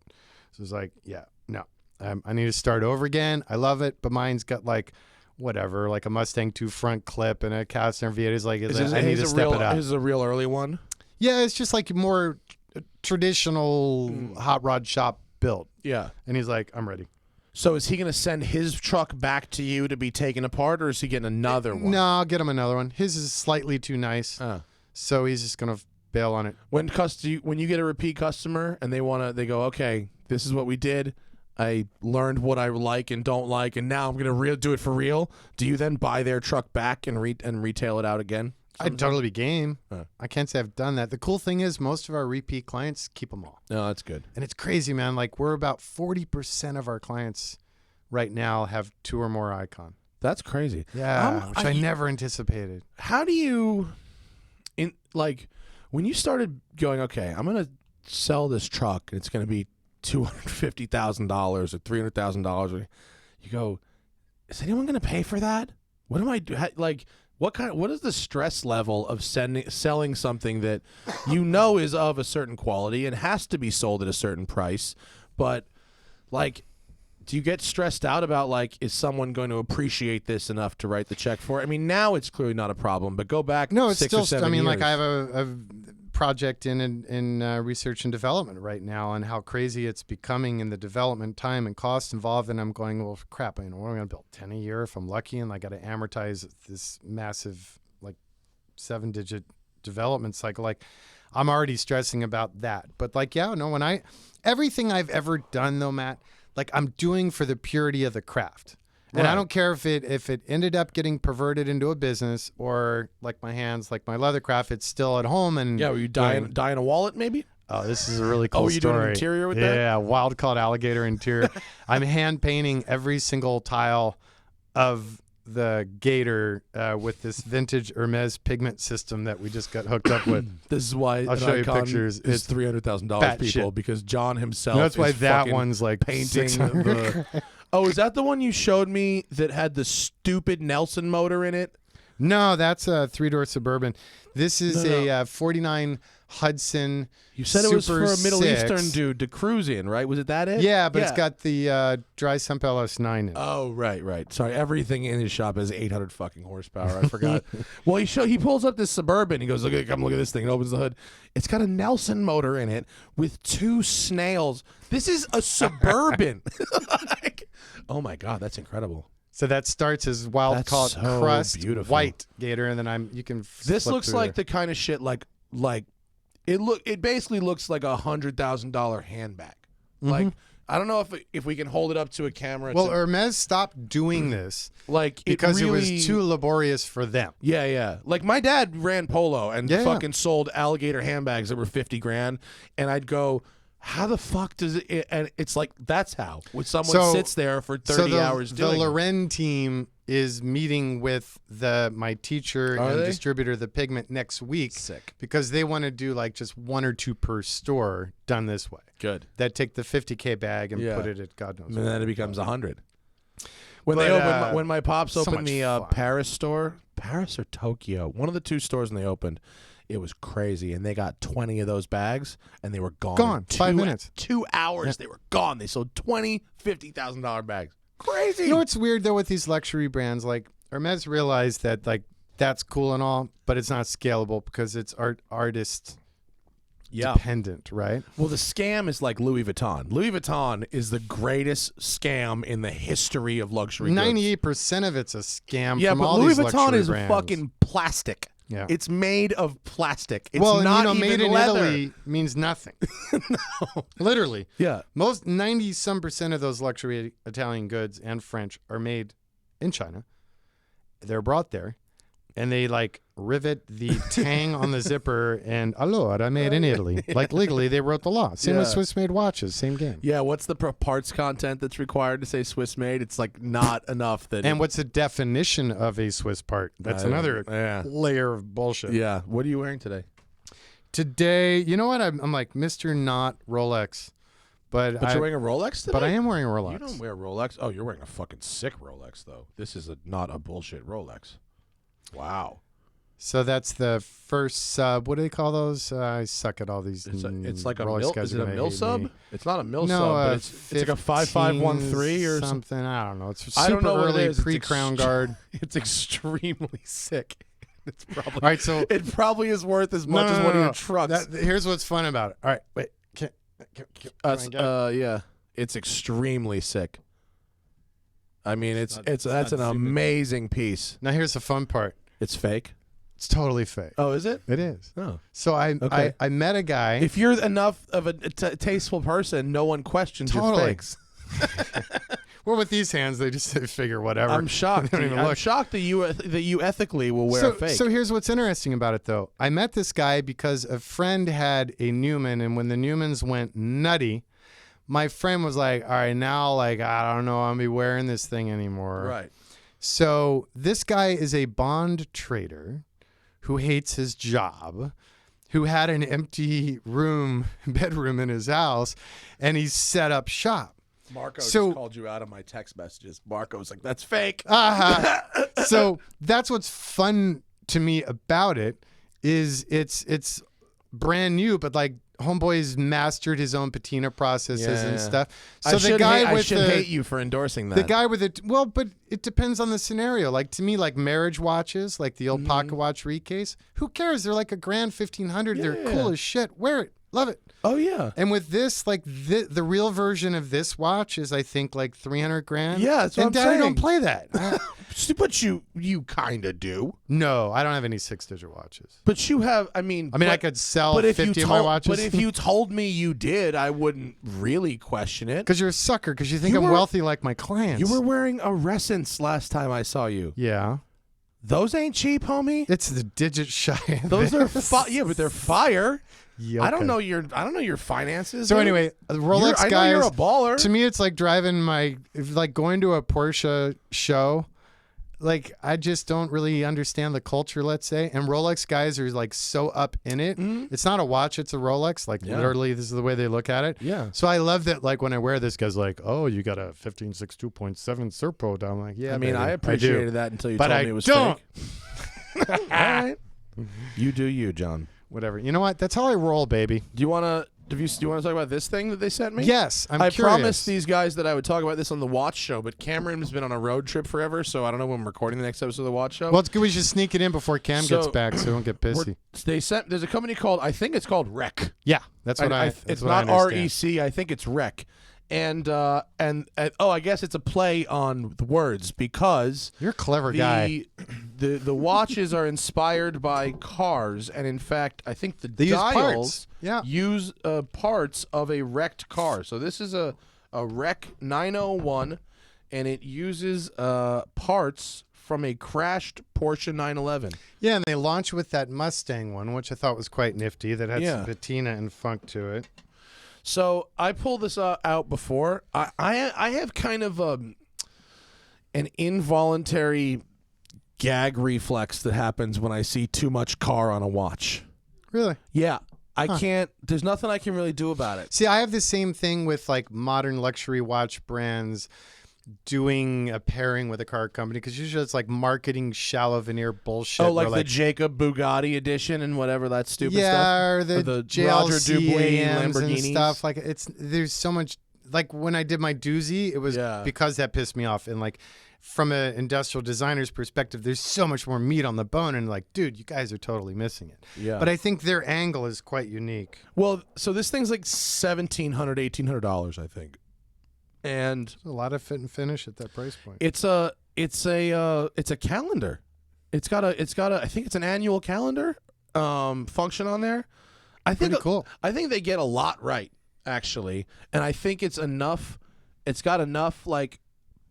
So he's like, "Yeah, no, I need to start over again. I love it, but mine's got like." Whatever, like a Mustang 2 front clip and a Castner V8. He's like, I need to step it up. This is a real early one. Yeah, it's just like more traditional hot rod shop build. Yeah. And he's like, I'm ready. So is he going to send his truck back to you to be taken apart, or is he getting another one? No, I'll get him another one. His is slightly too nice, so he's just gonna bail on it. When you get a repeat customer and they go, okay, this is what we did. I learned what I like and don't like, and now I'm going to do it for real. Do you then buy their truck back and retail it out again? I'd totally be game. I can't say I've done that. The cool thing is most of our repeat clients keep them all. No, that's good. And it's crazy, man. Like we're about 40% of our clients right now have 2 or more Icon. That's crazy. Yeah, which I never anticipated. How do you, when you started going, okay, I'm going to sell this truck, and it's going to be $250,000 or $300,000. You go, is anyone going to pay for that? What am I doing? Like, what is the stress level of selling something that is of a certain quality and has to be sold at a certain price, but like, do you get stressed out about like, is someone going to appreciate this enough to write the check for it? I mean, now it's clearly not a problem, but go back. No, it's 6 still. or 7 I mean, years. like I have a project in research and development right now, and how crazy it's becoming in the development time and cost involved. And I'm going, well, crap. What am I going to build 10 a year if I'm lucky, and I got to amortize this massive like 7-digit development cycle. Like, I'm already stressing about that. But like, yeah, no, everything I've ever done though, Matt, like I'm doing for the purity of the craft. And I don't care if it ended up getting perverted into a business or like my hands, like my leather craft, it's still at home. And Yeah, were you dying a wallet maybe? Oh, this is a really cool Oh, you story. doing an interior with that? Yeah, wild-caught alligator interior. I'm hand painting every single tile of the gator with this vintage Hermes pigment system that we just got hooked up with. This is why I'll show you pictures. It's It's $300,000 bat people shit. because John himself. That's why is that fucking one's like painting 600. the. Oh, is that the one you showed me that had the stupid Nelson motor in it? No, that's a 3-door Suburban. This is a 49 Hudson. You said it was for a Middle Super 6. Eastern dude to cruise in, right? Was it that it? Yeah, but it's got the dry sump LS9 in it. Oh, right. Sorry, everything in his shop has 800 fucking horsepower. I forgot. Well, he pulls up this Suburban. He goes, come look at this thing. And opens the hood. It's got a Nelson motor in it with 2 snails. This is a Suburban. Like, oh my God, that's incredible. So that starts as wild That's caught so crust beautiful. white gator, and then you can. This flip looks through like there. the kind of shit like it basically looks like $100,000 handbag. Like I don't know if we can hold it up to a camera. Well, Hermes stopped doing this like because it was too laborious for them. Yeah. Like my dad ran Polo and Yeah. fucking sold alligator handbags that were $50,000, and I'd go, how the fuck does it? And it's like that's how when someone So- sits there for 30 hours the doing it. Loren team is meeting with my teacher Are and they? distributor, the Pigment, next week. Sick. Because they want to do like just 1 or 2 per store done this way. Good. That take the 50K bag and Yeah. put it at God knows And where. then it becomes 100. When But, when my pops so opened much the fun. Paris store, Paris or Tokyo, one of the 2 stores when they opened, it was crazy, and they got 20 of those bags, and they were gone. Gone. In 5 minutes. 2 hours, they were gone. They sold 20 $50,000 bags. Crazy. You know what's weird though with these luxury brands? Like Hermes realized that like that's cool and all, but it's not scalable because it's artist dependent, right? Well, the scam is like Louis Vuitton. Louis Vuitton is the greatest scam in the history of luxury goods. 98% of it's a scam. Yeah, from but all Louis these Vuitton luxury is brands. fucking plastic. Yeah. It's made of plastic. It's well, not and, even made in leather. Italy means nothing. No, literally. Yeah. Most 90% of those luxury Italian goods and French are made in China. They're brought there, and they like rivet the tang on the zipper and allora made in Italy. Like legally, they wrote the law. Same with Yeah. Swiss-made watches. Same game. Yeah, what's the parts content that's required to say Swiss made? It's like not enough that. And what's the definition of a Swiss part? That's another Yeah. layer of bullshit. Yeah. What are you wearing today? Today, you know what? I'm like Mr. Not Rolex, but But you're wearing a Rolex today? but I am wearing a Rolex. You don't wear Rolex. Oh, you're wearing a fucking sick Rolex though. This is not a bullshit Rolex. Wow. So that's the first sub. What do they call those? I suck at all these. It's like a Rolex mil. guys Is are it a gonna mil hate sub? me. It's not a mil No, sub, but it's like a 5513 or something. something. I don't know. It's super I don't know what it early is. It's pre-crown guard. It's extremely sick. It's probably All right, so it probably is worth as much as one of your trucks. Here's what's fun about it. All right, wait. Can I get it? Yeah, it's extremely sick. I mean, that's not an super- amazing piece. Now here's the fun part. It's fake. It's totally fake. Oh, is it? It is. Oh. So Okay. I met a guy. If you're enough of a tasteful person, no one questions your Totally. fakes. Well, with these hands, they just figure whatever. I'm shocked. They don't even I'm look. shocked that you ethically will wear a fake. So here's what's interesting about it, though. I met this guy because a friend had a Newman, and when the Newmans went nutty, my friend was like, all right, now, like, I don't know, I'll be wearing this thing anymore. right. So this guy is a bond trader who hates his job, who had an empty bedroom in his house, and he set up shop. Marco So- just called you out of my text messages. Marco was like, "That's fake." So that's what's fun to me about it is it's brand new, but like homeboy's mastered his own patina processes and Yeah. stuff. I So should the guy hate, with I should hate you for endorsing that. the guy with it, well, but it depends on the scenario. Like to me, like marriage watches, like the old pocket watch Reed case. Who cares? They're like $1,000, $1,500. They're Yeah. cool as shit. Wear it. Love it. Oh yeah. And with this, like the real version of this watch is, I think, like $300,000. Yeah, that's what and I'm Daddy saying. don't play that. But you kind of do. No, I don't have any 6-digit watches. But you have. I mean, I could sell but if 50 you of my told, watches. But if you told me you did, I wouldn't really question it. Because you're a sucker. Because you think You I'm were- wealthy like my clients. You were wearing a Resence last time I saw you. Yeah. Those ain't cheap, homie. It's the digit shy. of Those are this. yeah, but they're fire. Yeah, I don't okay. know your finances. So dude. anyway, the Rolex I know guys. you're a baller. To me, it's like like going to a Porsche show. Like, I just don't really understand the culture, let's say. And Rolex guys are like so up in it. It's not a watch, it's a Rolex. Like, literally, this is the way they look at it. Yeah. So I love that, like, when I wear this, guy's like, oh, you got a 15.6 2.7 Serpo. I'm like, yeah, I mean, baby, I do. appreciated that until you But told I me it was don't. fake. All right. You do you, John. Whatever. You know what? That's how I roll, baby. Do you want to talk about this thing that they sent me? Yes, I'm I curious. promised these guys that I would talk about this on the Watch Show, but Cameron's been on a road trip forever, so I don't know when I'm recording the next episode of the Watch Show. Well, it's good we should sneak it in before Cam So, gets back so we don't get pissy. There's a company called, I think it's called Rec. Yeah, that's what I It's what I not understand. REC. I think it's Rec. And I guess it's a play on the words because You're a clever guy. the watches are inspired by cars, and in fact, I think the use dials parts. Yeah. use parts of a wrecked car. So this is a Rec 901, and it uses parts from a crashed Porsche 911. Yeah, and they launched with that Mustang one, which I thought was quite nifty. That had Yeah. some patina and funk to it. So I pulled this out before. I have kind of an involuntary gag reflex that happens when I see too much car on a watch. Really? Yeah, I can't. There's nothing I can really do about it. See, I have the same thing with like modern luxury watch brands doing a pairing with a car company because usually it's like marketing shallow veneer bullshit. Oh, like where, the Jacob Bugatti edition and whatever that stupid stuff. yeah, or the Roger JLC Dubuis AMs and Lamborghinis. stuff. Like there's so much. Like when I did my doozy, it was Yeah. because that pissed me off. And like from an industrial designer's perspective, there's so much more meat on the bone. And like, dude, you guys are totally missing it. Yeah. But I think their angle is quite unique. Well, so this thing's like $1,700, $1,800, I think, and There's a lot of fit and finish at that price point. it's a calendar. It's got a I think it's an annual calendar function on there. I think Pretty cool. I think they get a lot right, actually, and I think it's enough. It's got enough like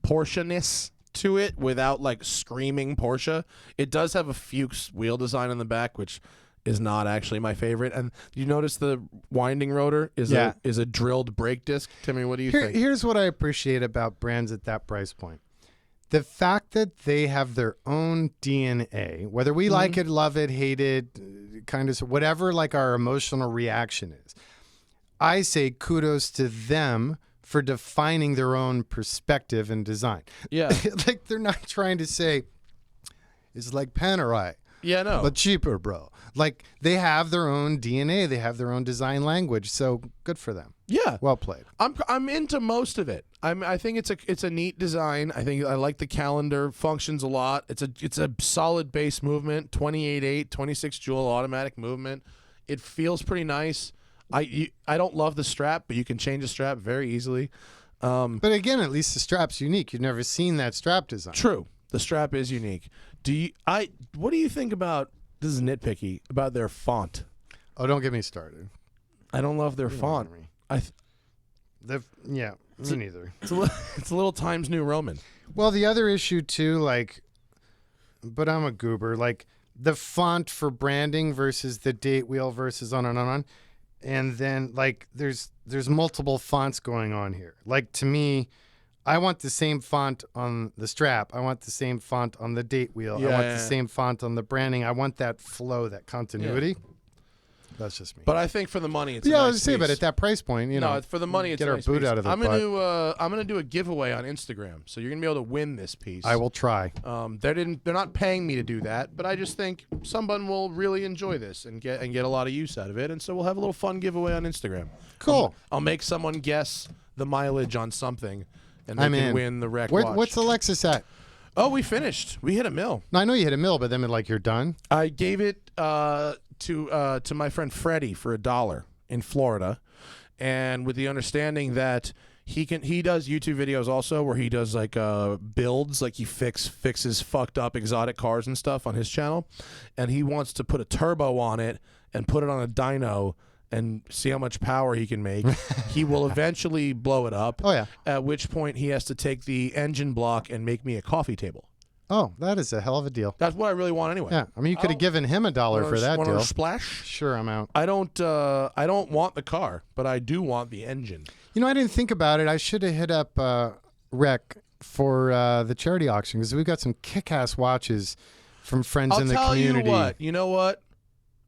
Porsche-ness to it without like screaming Porsche. It does have a Fuchs wheel design on the back, which is not actually my favorite. And you notice the winding rotor is a drilled brake disc. Timmy, what do you think? Here's what I appreciate about brands at that price point. The fact that they have their own DNA, whether we like it, love it, hate it, kind of whatever like our emotional reaction is. I say kudos to them for defining their own perspective and design. Yeah. Like they're not trying to say it's like Panerai, Yeah, no. but cheaper, bro. Like they have their own DNA, they have their own design language. So good for them. yeah. Well played. I'm into most of it. I think it's a neat design. I think I like the calendar functions a lot. It's a solid base movement, 28.8, 26 jewel automatic movement. It feels pretty nice. I don't love the strap, but you can change the strap very easily. But again, at least the strap's unique. You've never seen that strap design. True. The strap is unique. What do you think about, this is nitpicky, about their font? Oh, don't get me started. I don't love their font. me. Me neither. It's a little Times New Roman. Well, the other issue too, like, but I'm a goober. Like the font for branding versus the date wheel versus on and on. And then like there's multiple fonts going on here. Like to me, I want the same font on the strap. I want the same font on the date wheel. I want the same font on the branding. I want that flow, that continuity. That's just me. But I think for the money, it's a I nice was saying, but piece. at that price point, you know, No, for the money, it's get a our nice boot piece. out of the I'm butt. gonna do a giveaway on Instagram, so you're gonna be able to win this piece. I will try. They're not paying me to do that, but I just think someone will really enjoy this and get a lot of use out of it, and so we'll have a little fun giveaway on Instagram. Cool. I'll make someone guess the mileage on something, and they I'm can in. win the Rec watch. What's the Lexus at? Oh, we finished. We hit a mill. No, I know you hit a mill, but then like you're done. I gave it to my friend Freddie for $1. in Florida, and with the understanding that he does YouTube videos also where he does like builds, like he fixes fucked up exotic cars and stuff on his channel, and he wants to put a turbo on it and put it on a dyno and see how much power he can make. He will eventually blow it up. Oh, yeah. At which point he has to take the engine block and make me a coffee table. Oh, that is a hell of a deal. That's what I really want anyway. Yeah, I mean, you could have given him $1 for that deal. Splash? Sure, I'm out. I don't want the car, but I do want the engine. You know, I didn't think about it. I should have hit up Rec for the charity auction because we've got some kick-ass watches from friends in the community. I'll tell you what. You know what?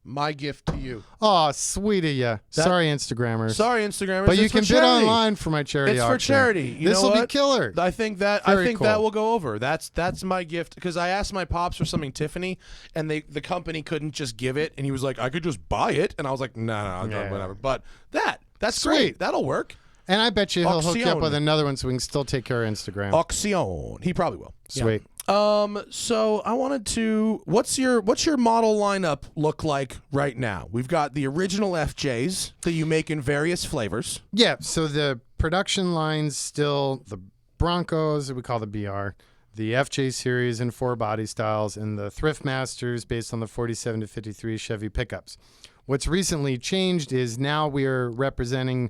My gift to you. Oh, sweet of you. Sorry, Instagrammers. Sorry, Instagrammers. But you It's can for bid charity. online for my charity auction. It's for charity. This will be killer. I think that Very cool. that will go over. That's my gift because I asked my pops for something Tiffany, and the company couldn't just give it, and he was like, I could just buy it, and I was like, no, Yeah. whatever. But that's Sweet. great. That'll work. And I bet you he'll hook you up Auction. with another one so we can still take care of Instagram. Auction. He probably will. Sweet. So I wanted to. What's your model lineup look like right now? We've got the original FJs that you make in various flavors. Yeah, so the production line's still the Broncos, we call the BR, the FJ series in 4 body styles, and the Thrift Masters based on the 47 to 53 Chevy pickups. What's recently changed is now we are representing,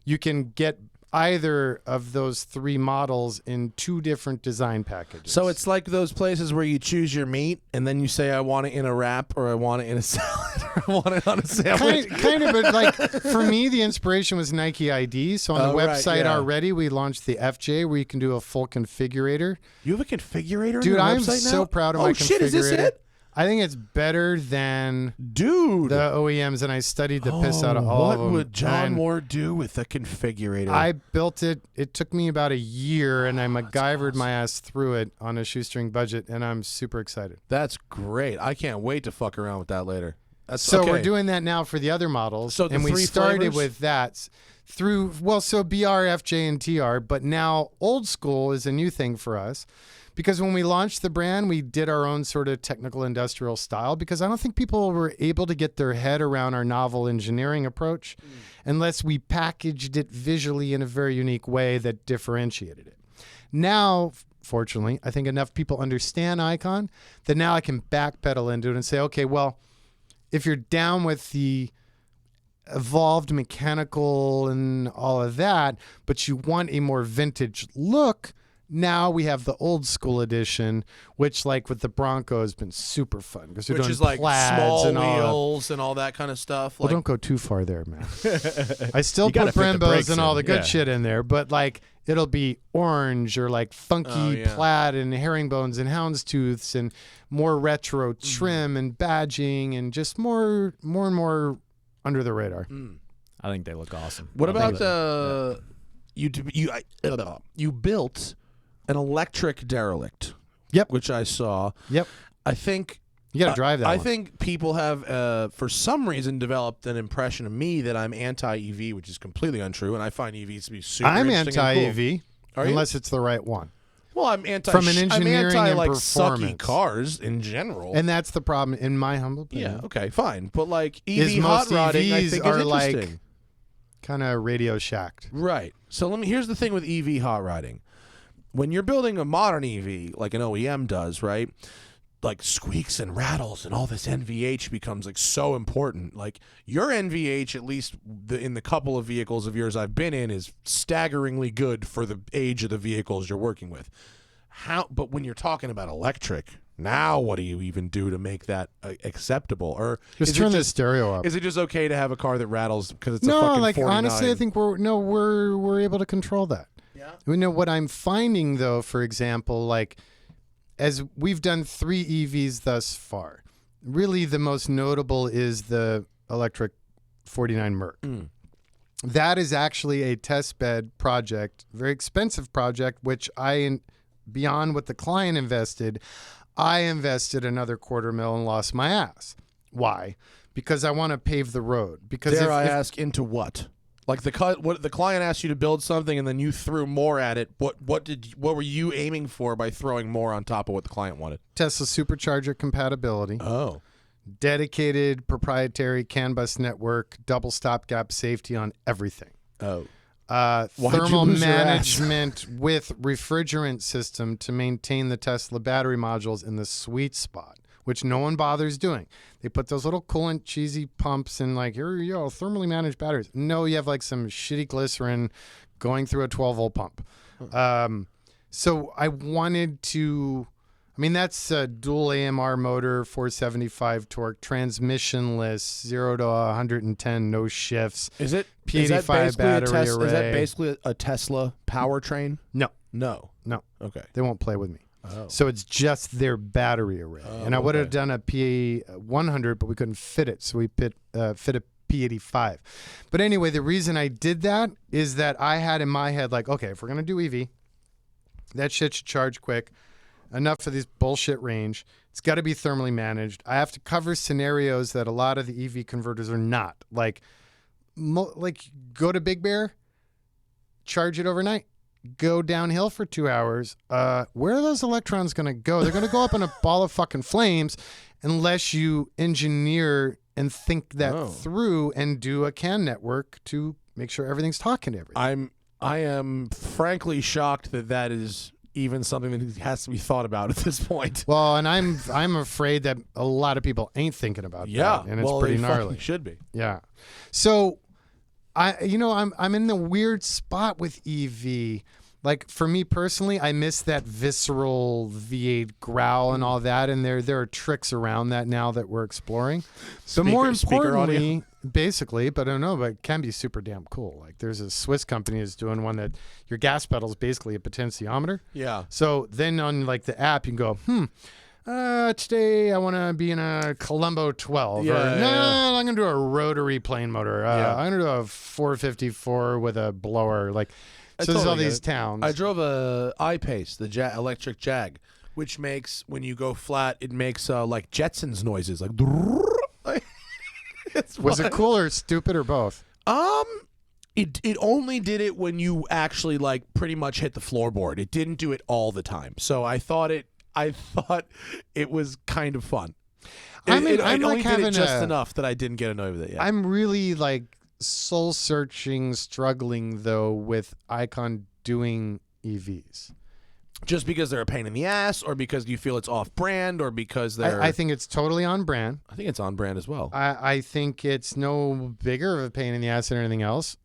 you can get either of those 3 models in 2 different design packages. So it's like those places where you choose your meat and then you say, I want it in a wrap, or I want it in a salad, or I want it on a sandwich. kind of, but like for me, the inspiration was Nike ID. So on the Right, website yeah. already, we launched the FJ where you can do a full configurator. You have a configurator Dude, on your I'm website now? so proud of my configurator. Oh, shit, is this it? I think it's better than Dude. the OEMs, and I studied the piss out of all of them. What would John And Moore do with a configurator? I built it. It took me about a year, and I MacGyvered my ass through it on a shoestring budget, and I'm super excited. That's great. I can't wait to fuck around with that later. So okay. we're doing that now for the other models, So the and we 3 started flavors? with that through, so BR, FJ, and TR, but now old school is a new thing for us. Because when we launched the brand, we did our own sort of technical industrial style because I don't think people were able to get their head around our novel engineering approach unless we packaged it visually in a very unique way that differentiated it. Now, fortunately, I think enough people understand Icon that now I can backpedal into it and say, okay, well, if you're down with the evolved mechanical and all of that, but you want a more vintage look, now we have the old school edition, which, like with the Bronco, has been super fun because we're Which doing is like plaids small and all. wheels and all that kind of stuff. Well, Like, don't go too far there, man. I still You gotta put fit the Brembos brakes and all in, the good yeah. shit in there, but like it'll be orange or like funky Oh, yeah. plaid and herringbones and houndstooths and more retro trim and badging and just more and more under the radar. I think they look awesome. what I about think the you built an electric derelict? Yep. Which I saw. Yep. I think You got to drive that I one. think people have, for some reason, developed an impression of me that I'm anti-EV, which is completely untrue, and I find EVs to be super I'm interesting and cool. anti-EV Are you? unless it's the right one. Well, I'm anti. From an engineering I'm anti, and like sucky performance. cars in general. And that's the problem, in my humble opinion. yeah, okay, fine, but like Is EV hot most rodding, I EVs think are is like interesting. kind of radio shacked. Right. So here's the thing with EV hot rodding. When you're building a modern EV, like an OEM does, right? Like squeaks and rattles and all this NVH becomes like so important. Like your NVH, at least in the couple of vehicles of yours I've been in, is staggeringly good for the age of the vehicles you're working with. But when you're talking about electric, now what do you even do to make that acceptable? Or Just is turn it the stereo up. Is it just okay to have a car that rattles because it's a No, fucking like 49? honestly, I think we're able to control that. Yeah. You know what I'm finding though, for example, like as we've done 3 EVs thus far, really the most notable is the electric 49 Merc. That is actually a test bed project, very expensive project, which beyond what the client invested, I invested another $250,000 and lost my ass. Why? Because I want to pave the road. Because Dare I ask into what? Like the client asked you to build something and then you threw more at it. What were you aiming for by throwing more on top of what the client wanted? Tesla supercharger compatibility. Oh. dedicated proprietary CAN bus network, double stopgap safety on everything. Oh. Why'd Thermal you lose your ass? management with refrigerant system to maintain the Tesla battery modules in the sweet spot, which no one bothers doing. They put those little coolant cheesy pumps in, like, here you go, thermally managed batteries. No, you have like some shitty glycerin going through a 12-volt pump. So I wanted to, I mean, that's a dual AMR motor, 475 torque, transmissionless, 0 to 110, no shifts. Is it P85 battery array. Is that basically a Tesla powertrain? No, No. no, Okay. they won't play with me. Oh. So it's just their battery array. And I would have done a P100, but we couldn't fit it. So we fit a P85. But anyway, the reason I did that is that I had in my head, like, okay, if we're going to do EV, that shit should charge quick. Enough for this bullshit range. It's got to be thermally managed. I have to cover scenarios that a lot of the EV converters are not. Like go to Big Bear, charge it overnight. Go downhill for 2 hours. Where are those electrons going to go? They're going to go up in a ball of fucking flames unless you engineer and think that through and do a CAN network to make sure everything's talking to everything. I am frankly shocked that is even something that has to be thought about at this point. Well, and I'm afraid that a lot of people ain't thinking about that, and it's pretty they gnarly. fucking should be. Yeah. So I'm in the weird spot with EV. Like, for me personally, I miss that visceral V8 growl and all that, and there are tricks around that now that we're exploring. So more importantly, basically, but I don't know, but it can be super damn cool. Like, there's a Swiss company that's doing one that your gas pedal is basically a potentiometer. Yeah. So then on like the app, you can go, today I want to be in a Colombo 12. Yeah, or, no, yeah. I'm going to do a rotary plane motor. I'm going to do a 454 with a blower. Like, so there's all these towns. I drove a I-Pace, the electric Jag, which makes, when you go flat, it makes like Jetsons noises. Like, Was it cool or stupid or both? It only did it when you actually like pretty much hit the floorboard. It didn't do it all the time. So I thought it was kind of fun. I'm it like only did having it just enough that I didn't get annoyed with it yet. I'm really like soul searching, struggling though with Icon doing EVs. Just because they're a pain in the ass, or because you feel it's off brand, or because they're... I think it's totally on brand. I think it's on brand as well. I think it's no bigger of a pain in the ass than anything else.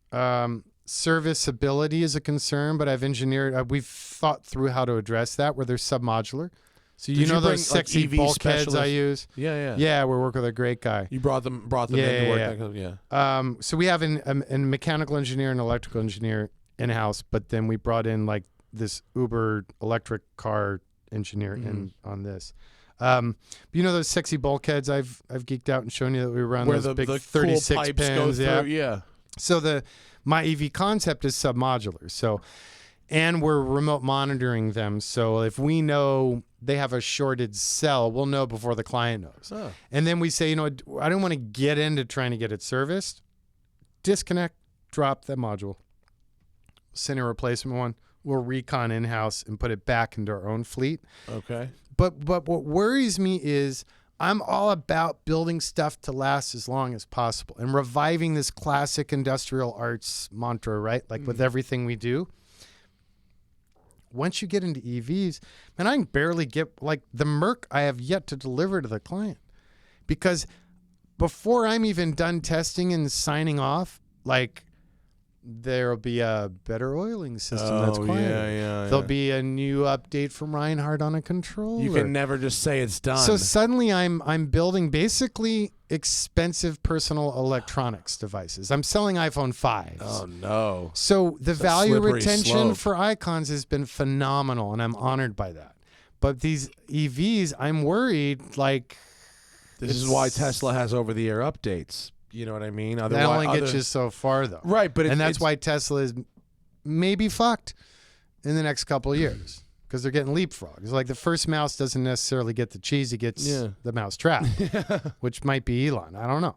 Serviceability is a concern, but I've engineered, we've thought through how to address that, where they're submodular. So you know those sexy EV bulkheads I use? Yeah. Yeah, we work with a great guy. You brought them in to work. Yeah. So we have a mechanical engineer and electrical engineer in-house, but then we brought in like this Uber electric car engineer in on this. You know those sexy bulkheads I've geeked out and shown you that we run, where those the big cool 36 pipes pins. go through. Yeah. So my EV concept is submodular. So, and we're remote monitoring them. So if we know they have a shorted cell, we'll know before the client knows. Oh. And then we say, I don't want to get into trying to get it serviced. Disconnect, drop that module, send a replacement one. We'll recon in-house and put it back into our own fleet. Okay. But what worries me is I'm all about building stuff to last as long as possible and reviving this classic industrial arts mantra, right? Like with everything we do. Once you get into EVs, man, I can barely get, like, the Merc I have yet to deliver to the client. Because before I'm even done testing and signing off, like, there'll be a better oiling system that's quieter. Yeah. There'll be a new update from Reinhardt on a controller. You can never just say it's done. So suddenly I'm building basically expensive personal electronics devices. I'm selling iPhone 5s. Oh, no. So the It's a value slippery retention slope. for Icons has been phenomenal, and I'm honored by that. But these EVs, I'm worried, like... This is why Tesla has over-the-air updates. You know what I mean? That only gets you so far, though. Right, but that's why Tesla is maybe fucked in the next couple of years, because they're getting leapfrogged. It's like the first mouse doesn't necessarily get the cheese; he gets the mouse trap, which might be Elon. I don't know.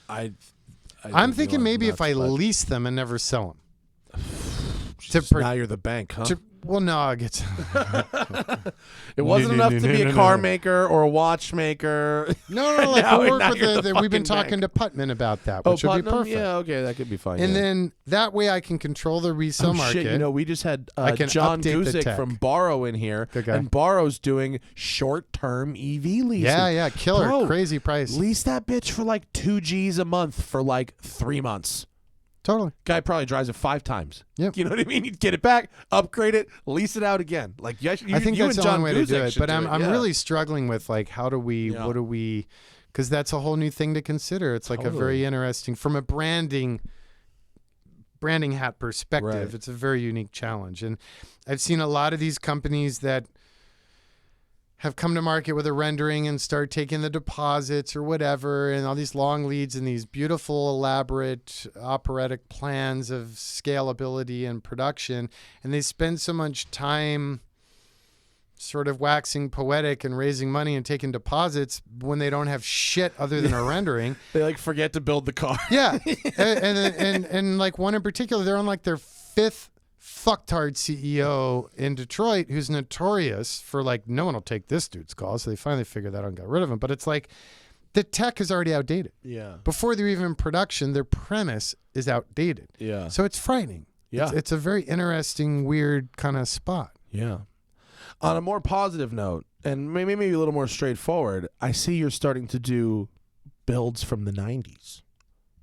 I'm thinking maybe if I lease them and never sell them. Now you're the bank, huh? Well, no, it gets. It wasn't enough to be a car maker or a watchmaker. No, like Now- we'll work now with you're the the we've been fucking talking bank. to Putman about that, which would be Putnam? perfect. Yeah, okay, that could be fine. And yeah. then that way I can control the resale market. Shit, we just had I can John update the Guzik tech. from Borrow in here, Good guy. and Borrow's doing short-term EV leasing. Yeah, killer, Bro, crazy price. Lease that bitch for like 2 G's a month for like 3 months. Totally. Guy probably drives it 5 times. Yep. You know what I mean? You'd get it back, upgrade it, lease it out again. Like I think you that's and the John only way to do Guzik it. should But I'm yeah. really struggling with like what do we because that's a whole new thing to consider. It's like a Totally. very interesting from a branding hat perspective. Right. It's a very unique challenge. And I've seen a lot of these companies that have come to market with a rendering and start taking the deposits or whatever, and all these long leads and these beautiful, elaborate, operatic plans of scalability and production. And they spend so much time sort of waxing poetic and raising money and taking deposits when they don't have shit other than a rendering. They like forget to build the car. Yeah. and like one in particular, they're on like their 5th fucktard CEO in Detroit who's notorious for like, no one will take this dude's call. So they finally figured that out and got rid of him. But it's like the tech is already outdated. Yeah. Before they're even in production, their premise is outdated. Yeah. So it's frightening. Yeah. It's a very interesting, weird kind of spot. Yeah. On a more positive note, and maybe a little more straightforward, I see you're starting to do builds from the 90s,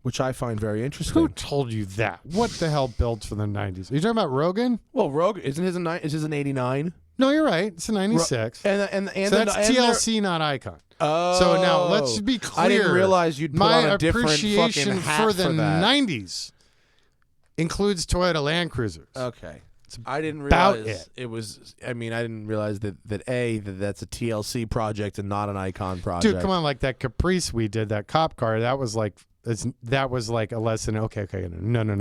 which I find very interesting. Who told you that? What the hell builds from the 90s? Are you talking about Rogan? Well, Rogue, isn't his an 89? No, you're right. It's a 96. And So that's TLC, not Icon. Oh. So now let's be clear. I didn't realize you'd put My on a different fucking appreciation hat for the that. 90s includes Toyota Land Cruisers. Okay. I didn't about realize it was. I mean, I didn't realize that that's a TLC project and not an Icon project. Dude, come on, like that Caprice we did, that cop car, that was like a lesson. Okay, no.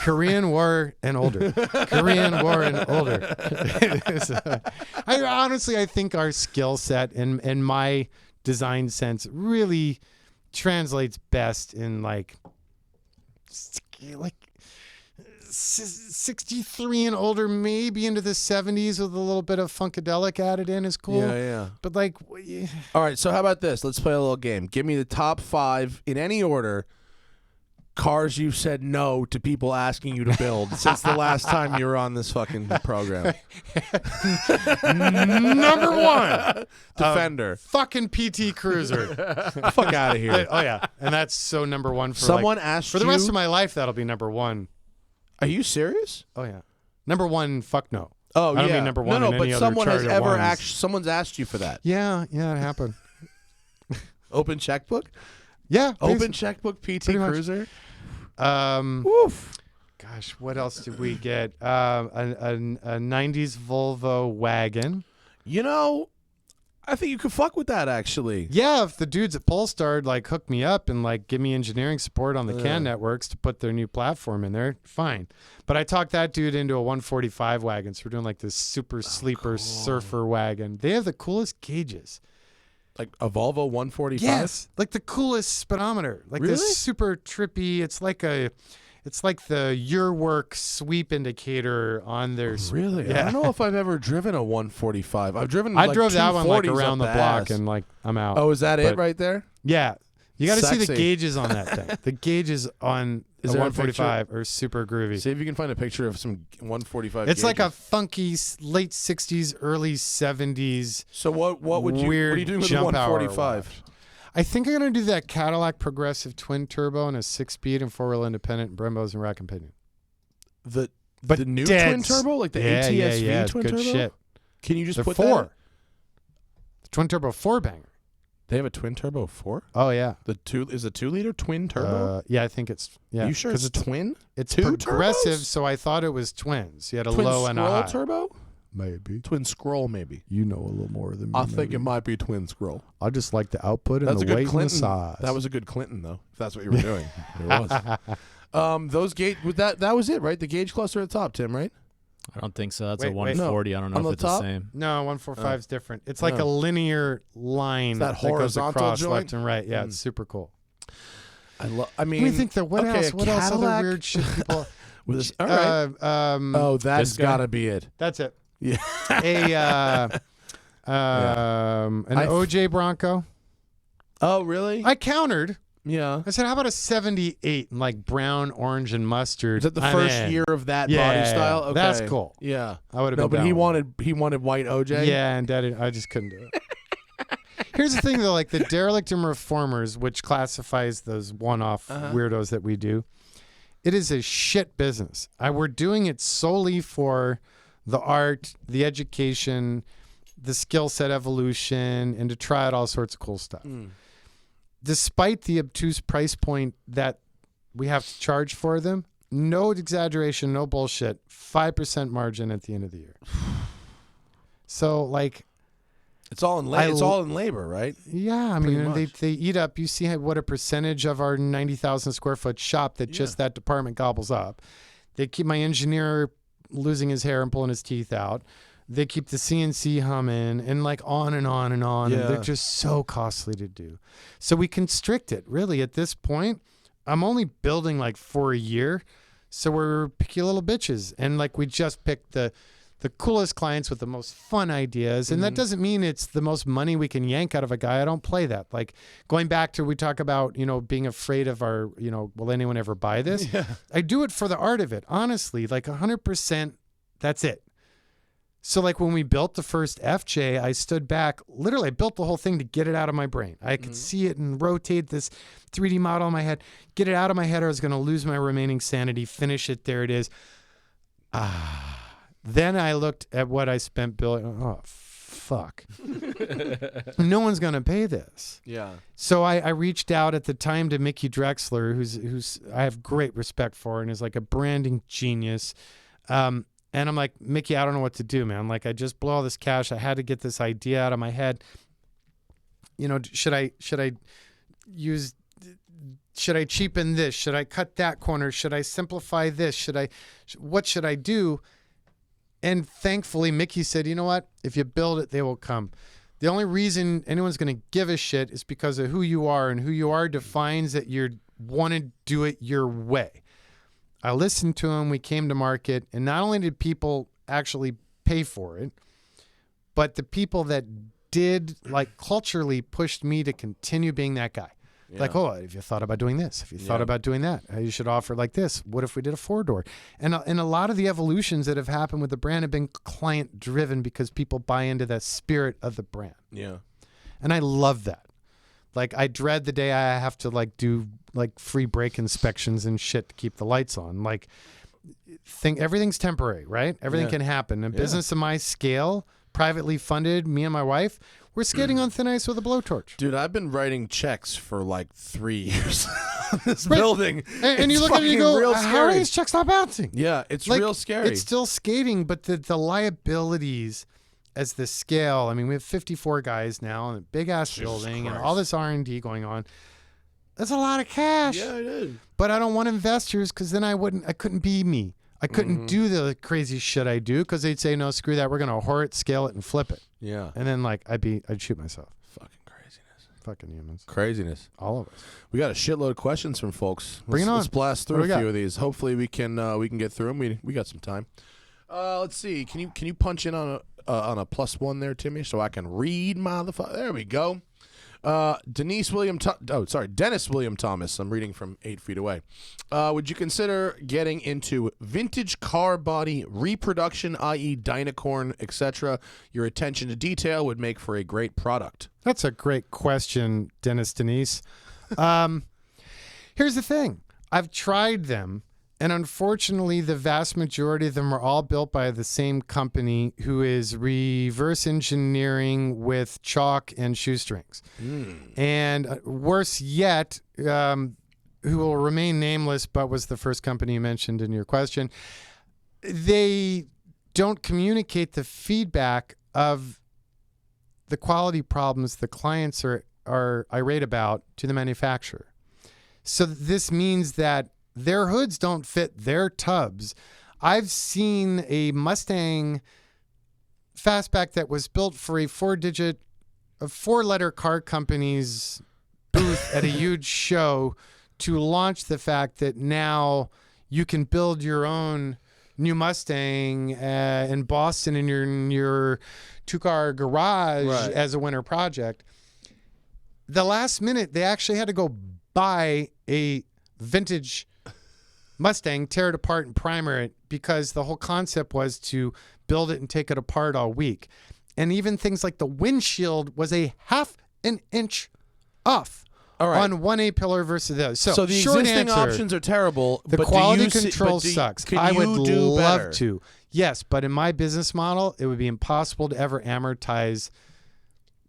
Korean War and older. Korean War and older. I think our skill set and my design sense really translates best in like 63 and older, maybe into the 70s with a little bit of funkadelic added in is cool. Yeah. But like, All right, so how about this? Let's play a little game. Give me the top 5 in any order cars you've said no to people asking you to build since the last time you were on this fucking program. number 1, Defender. fucking PT Cruiser. Fuck out of here. Oh yeah, and that's so number 1 for Someone like, asked for the you. rest of my life. That'll be number 1. Are you serious? Oh yeah, number 1. Fuck no. Oh, I don't yeah. mean number 1 No, in but any other someone has chart ever at once. someone's asked you for that. Yeah, it happened. Open checkbook? Yeah, Open checkbook PT Pretty much. Cruiser? Woof. Gosh, what else did we get? A 90s Volvo wagon. You know, I think you could fuck with that actually. Yeah, if the dudes at Polestar like hook me up and like give me engineering support on the CAN networks to put their new platform in there, fine. But I talked that dude into a 145 wagon, so we're doing like this super sleeper surfer wagon. They have the coolest gauges. Like a Volvo 145? Yes, like the coolest speedometer, like Really? this super trippy. It's like the your work sweep indicator on their. Really? Yeah. I don't know if I've ever driven a 145. I've driven. I like drove that one like 240s around the up block ass. and like I'm out. Oh, is that it But- right there? Yeah, you got to see the Sexy. gauges on that thing. The gauges on Is a there a 145 are super groovy. See if you can find a picture of some 145. It's like a gauges. funky late 60s, early 70s. So what would you? weird What are you doing with a jump hour 145? I think I'm going to do that Cadillac Progressive twin turbo and a 6-speed and 4-wheel independent Brembos and rack and pinion. The But new dead twin turbo, like the yeah, ATS-V yeah, it's twin good turbo. shit. Can you just They're put 4. that? The twin turbo 4-banger. They have a twin turbo 4. Oh, yeah. The 2-liter twin turbo. Yeah, I think it's, yeah. You sure 'cause it's twin? It's 2 progressive, turbos? so I thought it was twins. You had a Twin low and a scroll high. turbo? Maybe. Twin scroll, maybe. You know a little more than me. I think it might be twin scroll. I just like the output and That's a the good weight and the Clinton. size. That was a good Clinton, though. If that's what you were doing, it was. Those gauge with that was it, right? The gauge cluster at the top, Tim, right? I don't think so. That's Wait, a wait. 140. I don't know On if the it's top? the same. No, 145 is different. It's like a Oh. linear line It's that goes horizontal across joint? left and right. Yeah, it's super cool. I Let me think that what okay, else? a What else? Other Cadillac. weird shit people. With this, all right. Oh, that's This guy? got to be it. That's it. Yeah. An OJ Bronco. Oh, really? I countered. Yeah. I said, how about a 78 in like brown, orange, and mustard? Is that the I'm first in. year of that Yeah, body style? Okay. that's cool. Yeah. I would have No, been but he down wanted white OJ. Yeah, and Daddy, I just couldn't do it. Here's the thing, though, like the derelict and reformers, which classifies those one-off weirdos that we do, it is a shit business. We're doing it solely for the art, the education, the skill set evolution, and to try out all sorts of cool stuff. Despite the obtuse price point that we have to charge for them, no exaggeration, no bullshit, 5% margin at the end of the year. So, like... It's all in it's all in labor, right? Yeah, I Pretty mean, much. they eat up. You see what a percentage of our 90,000 square foot shop that just that department gobbles up. They keep my engineer losing his hair and pulling his teeth out. They keep the CNC humming and like on and on and on. And they're just so costly to do. So we constrict it. Really, at this point, I'm only building like for a year. So we're picky little bitches. And like we just picked the coolest clients with the most fun ideas. And that doesn't mean it's the most money we can yank out of a guy. I don't play that. Like going back to, we talk about, being afraid of our, will anyone ever buy this? Yeah. I do it for the art of it. Honestly, like 100%, that's it. So like when we built the first FJ, I stood back, literally I built the whole thing to get it out of my brain. I could see it and rotate this 3D model in my head, get it out of my head, or I was going to lose my remaining sanity, finish it. There it is. Then I looked at what I spent building. Oh, fuck. No one's going to pay this. Yeah. So I reached out at the time to Mickey Drexler, who's I have great respect for and is like a branding genius. And I'm like, Mickey, I don't know what to do, man. Like, I just blew all this cash. I had to get this idea out of my head. Should I cheapen this? Should I cut that corner? Should I simplify this? What should I do? And thankfully, Mickey said, you know what? If you build it, they will come. The only reason anyone's going to give a shit is because of who you are, and who you are defines that you want to do it your way. I listened to him. We came to market, and not only did people actually pay for it, but the people that did, like, culturally pushed me to continue being that guy. Yeah. Like, oh, if you thought about doing this, if you thought about doing that, you should offer like this. What if we did a 4-door? And a lot of the evolutions that have happened with the brand have been client driven because people buy into that spirit of the brand. Yeah. And I love that. Like, I dread the day I have to like do like free brake inspections and shit to keep the lights on. Like, everything's temporary, right? Everything can happen. A business of my scale, privately funded, me and my wife, we're skating on thin ice with a blowtorch. Dude, I've been writing checks for like 3 years on this building. And you look at it and you go, real how scary. are these checks not bouncing? Yeah, it's Like, real scary. It's still skating, but the liabilities as the scale, I mean, we have 54 guys now in a big-ass building and all this R&D going on. That's a lot of cash. Yeah, it is. But I don't want investors because then I couldn't be me. I couldn't do the crazy shit I do because they'd say, no, screw that. We're going to whore it, scale it, and flip it. Yeah. And then like I'd shoot myself. Fucking craziness. Fucking humans. Craziness. All of us. We got a shitload of questions from folks. Bring it on. Let's blast What through do a we few got? of these. Hopefully we can get through them. We got some time. Let's see. Can you punch in on a +1 there, Timmy, so I can read motherfucker? There we go. Dennis William Thomas. I'm reading from 8 feet away. Would you consider getting into vintage car body reproduction, i.e. Dynacorn, etc.? Your attention to detail would make for a great product. That's a great question, Dennis. Here's the thing. I've tried them, and unfortunately, the vast majority of them are all built by the same company who is reverse engineering with chalk and shoestrings. And worse yet, who will remain nameless, but was the first company you mentioned in your question, they don't communicate the feedback of the quality problems the clients are irate about to the manufacturer. So this means that their hoods don't fit their tubs. I've seen a Mustang fastback that was built for a 4-letter car company's booth at a huge show to launch the fact that now you can build your own new Mustang in Boston in your 2-car garage Right. as a winter project. The last minute, they actually had to go buy a vintage Mustang, tear it apart and primer it, because the whole concept was to build it and take it apart all week. And even things like the windshield was a half an inch off All right. on one A-pillar versus the other. So the short existing answer, options are terrible. the but quality do you control but do you- sucks. Can I you would do love better? to. Yes, but in my business model, it would be impossible to ever amortize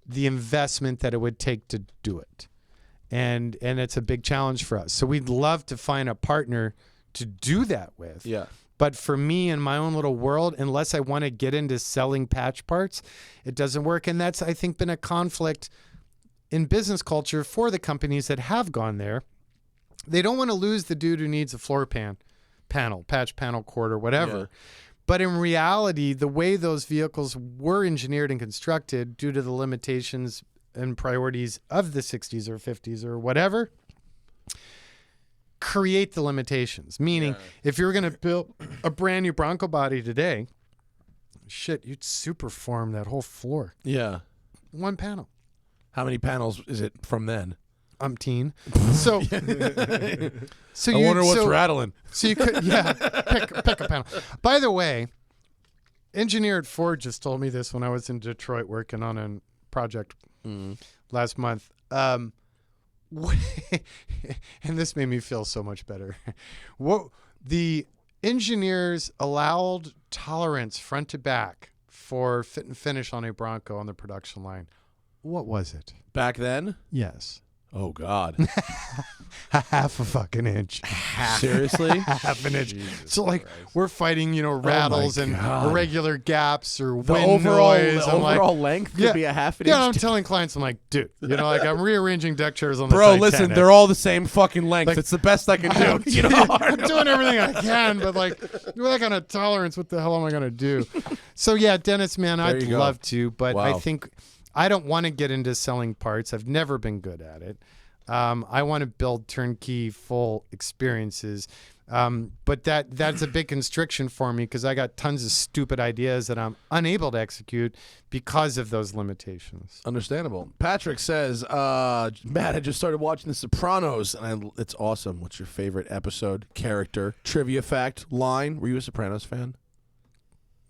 the investment that it would take to do it. And it's a big challenge for us. So we'd love to find a partner to do that with. Yeah. But for me in my own little world, unless I want to get into selling patch parts, it doesn't work. And that's, I think, been a conflict in business culture for the companies that have gone there. They don't want to lose the dude who needs a floor panel, patch panel cord or whatever. Yeah. But in reality, the way those vehicles were engineered and constructed due to the limitations and priorities of the 60s or 50s or whatever, create the limitations. Meaning, if you're going to build a brand new Bronco body today, shit, you'd superform that whole floor. Yeah. One panel. How many panels is it from then? Umpteen. So, so I you wonder what's rattling. So you could, yeah, pick a panel. By the way, engineer at Ford just told me this when I was in Detroit working on a project last month. And this made me feel so much better. What the engineers allowed tolerance front to back for fit and finish on a Bronco on the production line. What was it? Back then? Yes. Oh, God. Half a fucking inch. Seriously? Half an inch. So like we're fighting, Oh rattles and irregular gaps or The wind overall, noise. the I'm like, overall length could be a half an yeah, inch. I'm telling clients, I'm like, dude, like I'm rearranging deck chairs on the Bro, Titanic. listen, they're all the same fucking length. Like- it's the best I can do. I'm doing everything I can, but like with that kind of tolerance, what the hell am I gonna do? So yeah, Dennis, man, There I'd you go. love to, but I Wow. think I don't want to get into selling parts. I've never been good at it. I want to build turnkey, full experiences. But that's a big constriction for me because I got tons of stupid ideas that I'm unable to execute because of those limitations. Understandable. Patrick says, Matt, I just started watching The Sopranos, and it's awesome. What's your favorite episode, character, trivia fact, line? Were you a Sopranos fan?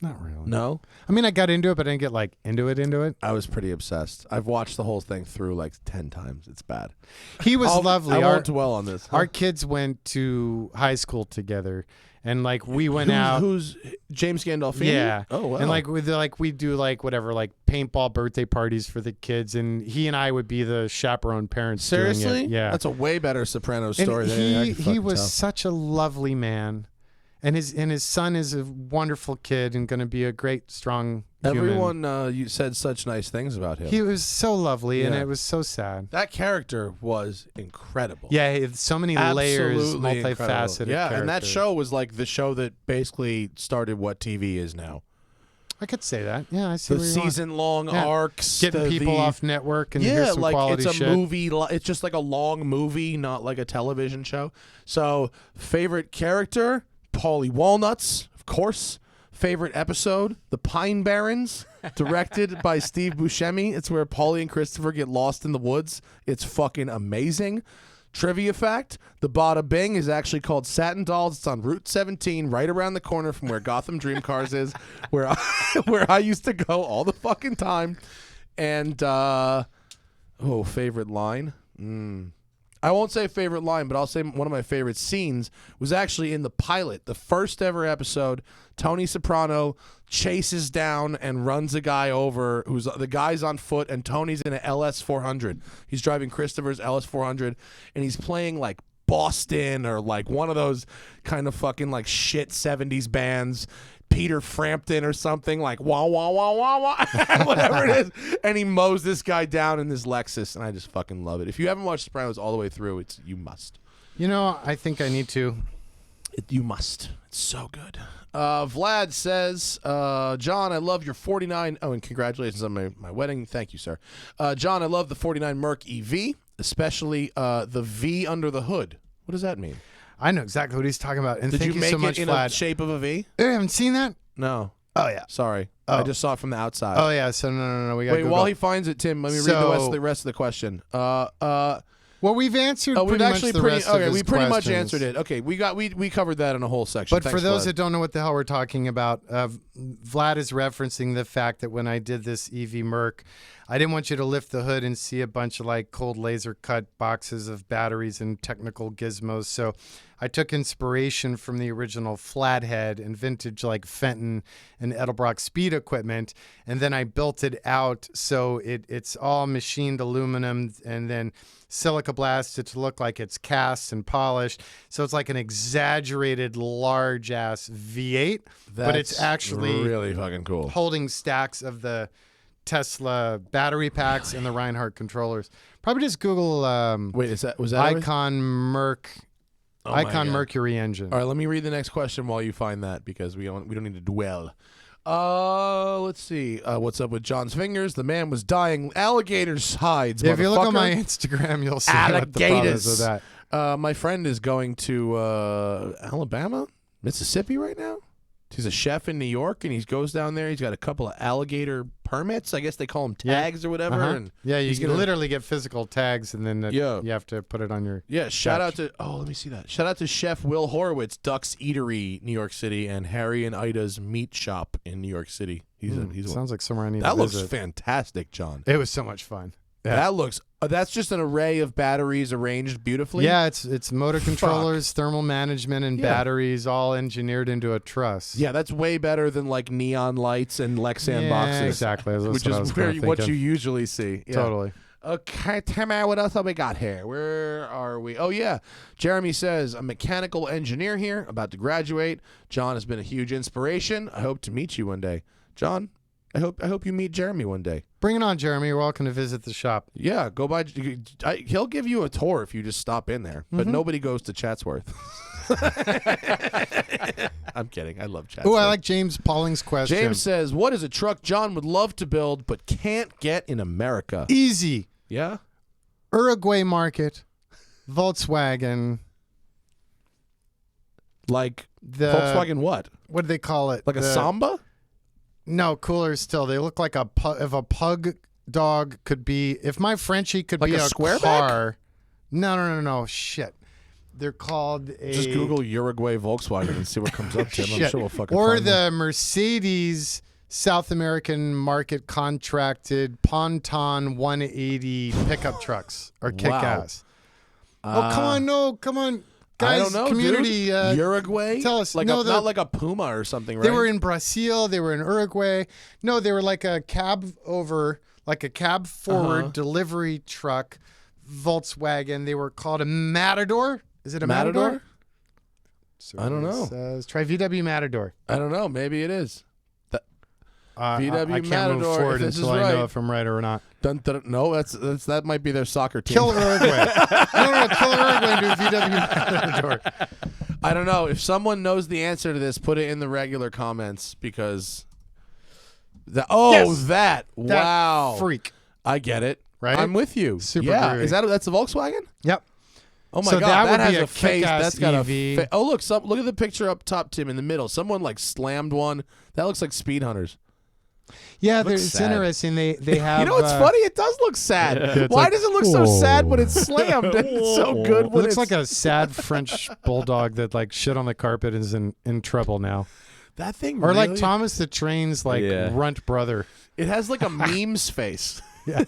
Not really. No? I mean, I got into it, but I didn't get like into it. I was pretty obsessed. I've watched the whole thing through like 10 times. It's bad. He was lovely. I won't dwell on this. Our kids went to high school together, and like we went out. Who's James Gandolfini? Yeah. Oh, wow. And we do like whatever, like paintball birthday parties for the kids, and he and I would be the chaperone parents. doing Seriously? it. Yeah. That's a way better Sopranos And story than anything I he can fucking was tell. such a lovely man, and his son is a wonderful kid and going to be a great, strong human. Everyone, you said such nice things about him. He was so lovely, and Yeah. it was so sad. That character was incredible. Yeah, he had so many layers, Absolutely multifaceted. incredible. Yeah, and that character. show was like the show that basically started what TV is now. I could say that. Yeah, I see The where you're going. season-long Yeah. arcs, Getting people the, off network and here's some like quality it's a shit. movie. It's just like a long movie, not like a television show. So, favorite character, Paulie Walnuts, of course. Favorite episode, The Pine Barrens, directed by Steve Buscemi. It's where Paulie and Christopher get lost in the woods. It's fucking amazing. Trivia fact, the Bada Bing is actually called Satin Dolls. It's on Route 17, right around the corner from where Gotham Dream Cars is, where I used to go all the fucking time. And, favorite line? I won't say favorite line, but I'll say one of my favorite scenes was actually in the pilot, the first ever episode. Tony Soprano chases down and runs a guy over. The guy's on foot, and Tony's in an LS400. He's driving Christopher's LS400, and he's playing like Boston or like one of those kind of fucking like shit 70s bands. Peter Frampton or something, like wah wah wah wah wah, whatever it is, and he mows this guy down in this Lexus, and I just fucking love it. If you haven't watched Sopranos all the way through, you must. I think I need to. You must. It's so good. Vlad says, John, I love your 49. Oh, and congratulations on my wedding. Thank you, sir. John, I love the 49 Merc EV, especially the V under the hood. What does that mean? I know exactly what he's talking about. And Did thank you you make so much, it in Vlad. a shape of a V? You haven't seen that? No. Oh, yeah. Sorry. Oh. I just saw it from the outside. Oh, yeah. So, no. We got Wait, while he finds it, Tim, let me read the rest of the question. Well, we've answered we've pretty actually much the rest of his we pretty much questions. answered it. Okay, we covered that in a whole section. But Thanks, for those Vlad. that don't know what the hell we're talking about, Vlad is referencing the fact that when I did this EV Merc, I didn't want you to lift the hood and see a bunch of like cold laser cut boxes of batteries and technical gizmos. So I took inspiration from the original Flathead and vintage like Fenton and Edelbrock speed equipment, and then I built it out so it's all machined aluminum and then silica blasted to look like it's cast and polished. So it's like an exaggerated large ass V8, but it's actually really fucking cool. holding stacks of the Tesla battery packs and the Reinhardt controllers. Probably just Google Wait, was that Icon Merc Oh my Icon God. Mercury engine. All right, let me read the next question while you find that because we don't need to dwell. Let's see. What's up with John's fingers? The man was dying. Alligators hides. If you look on motherfucker. my Instagram, you'll see what the problem is with that. My friend is going to Alabama, Mississippi right now. He's a chef in New York, and he goes down there. He's got a couple of alligator permits. I guess they call them tags or whatever. Uh-huh. And Yeah, you he's can gonna- literally get physical tags, and then you have to put it on your. Yeah, shout out to let me see that. Shout out to Chef Will Horowitz, Duck's Eatery, New York City, and Harry and Ida's Meat Shop in New York City. He's Sounds like somewhere I need that to looks visit. fantastic, John. It was so much fun. Yeah. That looks. That's just an array of batteries arranged beautifully. Yeah, it's motor controllers, thermal management, and Yeah. batteries all engineered into a truss. Yeah, that's way better than like neon lights and Lexan boxes. Exactly. That's Which what I was is where kinda what you thinking. usually see. Yeah. Totally. Okay, Tamara, what else have we got here? Where are we? Oh, yeah. Jeremy says, a mechanical engineer here, about to graduate. John has been a huge inspiration. I hope to meet you one day. John, I hope you meet Jeremy one day. Bring it on, Jeremy. You're welcome to visit the shop. Yeah, go by. He'll give you a tour if you just stop in there. But nobody goes to Chatsworth. I'm kidding. I love Chatsworth. Oh, I like James Pauling's question. James says, what is a truck John would love to build but can't get in America? Easy. Yeah? Uruguay market, Volkswagen. Like The Volkswagen what? What do they call it? Like a Samba? No, cooler still. They look like if a pug dog could be. If my Frenchie could Like be a a squareback? car. No. Shit. They're called a. Just Google Uruguay Volkswagen and see what comes up, Tim. I'm Shit. sure we'll fucking Or find the Mercedes South American market contracted Ponton 180 pickup trucks are kick ass. Oh, come on. No, come on. Guys, I don't know, community. dude. Uruguay? tell us. Like No, not like a Puma or something, right? They were in Brazil. They were in Uruguay. No, they were like a cab forward delivery truck, Volkswagen. They were called a Matador. Is it a Matador? I don't know. Says, try VW Matador. I don't know. Maybe it is. VW I can't Matador, move forward if this until is I know right. if I'm right or not. Dun, dun, no, that's that might be their soccer team. Kill Uruguay. no, kill Uruguay and do VW Matador. I don't know. If someone knows the answer to this, put it in the regular comments because Yes! that wow. Freak. I get it. Right? I'm with you. Super yeah. groovy. Is that's a Volkswagen? Yep. Oh my So god, that would has be a a face. kick-ass That's got EV. Oh look, look at the picture up top, Tim, in the middle. Someone like slammed one. That looks like Speed Hunters. Yeah, Looks it's sad. interesting. They have. You know what's funny? It does look sad. it's Why like, does it look so sad when it's slammed? And it's so good It when looks it's like a sad French bulldog that like shit on the carpet and is in trouble now. that thing. Or like really- Thomas the Train's like runt brother. It has like a meme's face. Yeah.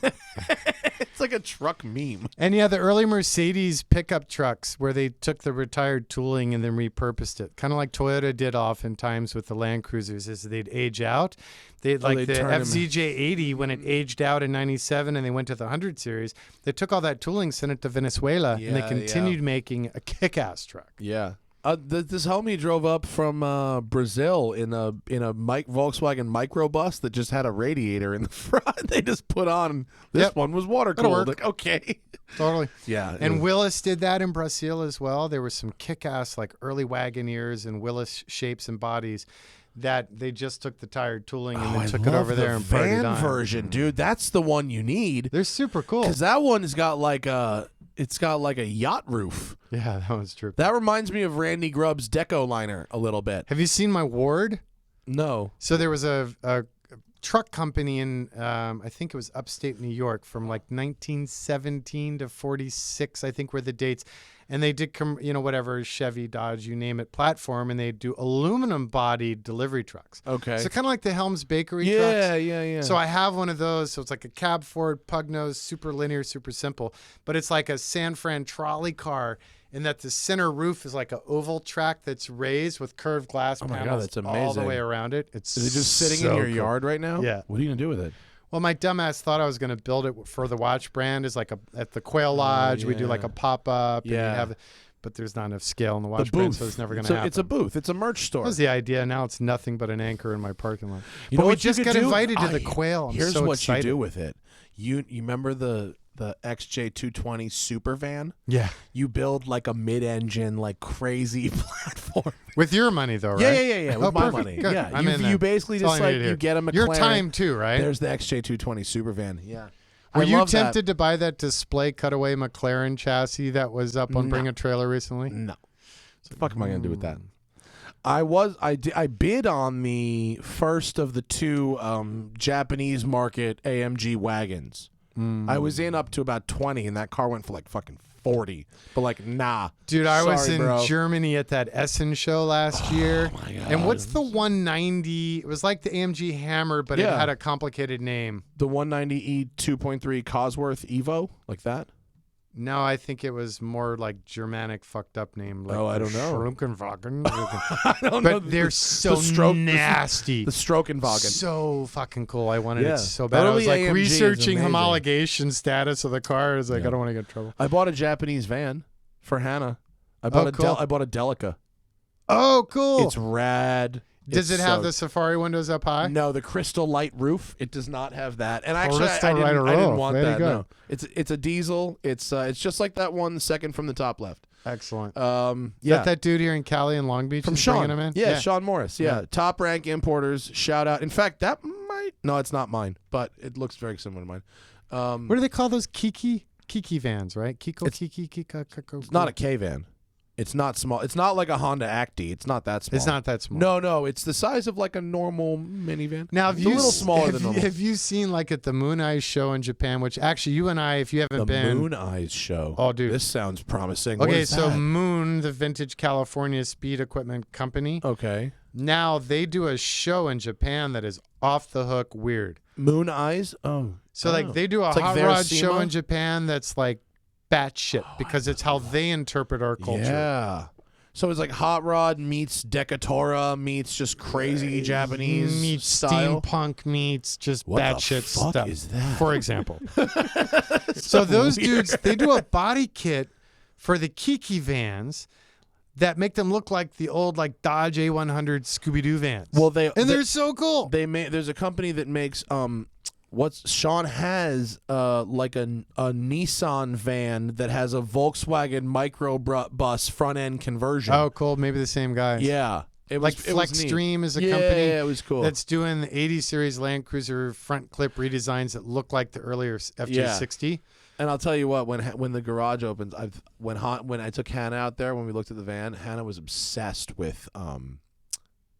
It's like a truck meme. And yeah, the early Mercedes pickup trucks where they took the retired tooling and then repurposed it. Kind of like Toyota did oftentimes with the Land Cruisers is they'd age out. They'd like they'd the turn 'em- FZJ80 when it aged out in 97 and they went to the 100 series. They took all that tooling, sent it to Venezuela, and they Yeah, continued making a kick-ass truck. Yeah. This homie drove up from Brazil in a Volkswagen microbus that just had a radiator in the front. They just put on this Yep. one was water That'll cooled. work. Like, okay. Totally. Yeah. And Willis did that in Brazil as well. There were some kick-ass like early Wagoneers and Willis shapes and bodies that they just took the tired tooling and then took it over there and partied van on. version, dude. That's the one you need. They're super cool. Because that one's got like a It's got like a yacht roof. Yeah, that was true. That reminds me of Randy Grubb's Deco liner a little bit. Have you seen my ward? No. So there was a truck company in, I think it was upstate New York from like 1917 to 46, I think were the dates. And they did, whatever, Chevy, Dodge, you name it, platform, and they do aluminum-bodied delivery trucks. Okay. So kind of like the Helms Bakery trucks. Yeah. So I have one of those. So it's like a cab Ford, pug nose, super linear, super simple. But it's like a San Fran trolley car in that the center roof is like an oval track that's raised with curved glass Oh my God, panels that's all the amazing. way around it. It's Is it just sitting so in your cool. yard right now? Yeah. What are you going to do with it? Well, my dumbass thought I was going to build it for the watch brand. Is like at the Quail Lodge, we do like a pop up. Yeah. But there's not enough scale in the watch brand, so it's never going to happen. It's a booth. It's a merch store. That was the idea. Now it's nothing but an anchor in my parking lot. You But know we what you just could got do? invited to the Quail. I'm Here's so what excited. you do with it. You remember the XJ220 super van? Yeah. You build like a mid-engine, like crazy platform. With your money, though, right? Yeah. With Oh, my perfect. money. Good. Yeah. I'm in You then. basically That's all just I like needed you here. get a McLaren. Your time too, right? There's the XJ220 super van. Yeah. Were I you love that. tempted to buy that display cutaway McLaren chassis that was up on No. Bring a Trailer recently? No. What the fuck am I gonna do with that? I bid on the first of the two Japanese market AMG wagons. I was in up to about 20, and that car went for like fucking 40. But like, nah, Dude, I was Sorry, in bro. Germany at that Essen show last year. my God. And what's the 190? It was like the AMG Hammer, but it Yeah. had a complicated name. The 190e 2.3 Cosworth Evo, like that. No, I think it was more like Germanic fucked up name. Like I don't know. Schrumpkenwagen. I don't know. But they're so stroke- nasty. The Strokenwagen. So fucking cool. I wanted Yeah. it so bad. I Early was like AMG is researching amazing. homologation status of the car. I was like, I don't want to get in trouble. I bought a Japanese van for Hannah. I bought cool. I bought a Delica. Oh, cool. It's rad. Does it It's have so- the Safari windows up high? No, the crystal light roof. It does not have that. And actually, Crystal I light didn't roof. want Very that. good. No, it's a diesel. It's just like that one second from the top left. Excellent. Yeah, Is that dude here in Cali and Long Beach? from is Sean. bringing him in? Yeah, Sean Morris. Yeah. Yeah. Top rank importers. Shout out. In fact, that might. No, it's not mine, but it looks very similar to mine. What do they call those Kiki vans, right? Kiko, Kiki, Kika, Kiko. It's not a K van. It's not small. It's not like a Honda Acti. It's not that small. It's not that small. No, it's the size of like a normal minivan. Now, it's a little smaller than normal. Have you seen like at the Moon Eyes show in Japan? Which actually, you and I, if you haven't The been, Moon Eyes show. Oh, dude. This sounds promising. What okay, is so that? Moon, the vintage California speed equipment company, Okay. now they do a show in Japan that is off the hook weird. Moon Eyes? Oh. So like they do a It's like hot rod show Verisima? in Japan that's like batshit because it's how they interpret our culture. Yeah. So it's like Hot Rod meets Decatora meets just crazy Japanese meets style. steampunk meets just What the batshit fuck stuff. is that? For example. So those weird. dudes, they do a body kit for the Kiki vans that make them look like the old like Dodge A100 Scooby-Doo vans. Well, they're so cool. there's a company that makes Sean has like a Nissan van that has a Volkswagen microbus front end conversion. Oh, cool. Maybe the same guys. Yeah. It Like was, it was neat. Flexstream is a Yeah, company it was cool. that's doing the 80 series Land Cruiser front clip redesigns that look like the earlier FJ60. And I'll tell you what, when the garage opens, when I took Hannah out there, when we looked at the van, Hannah was obsessed with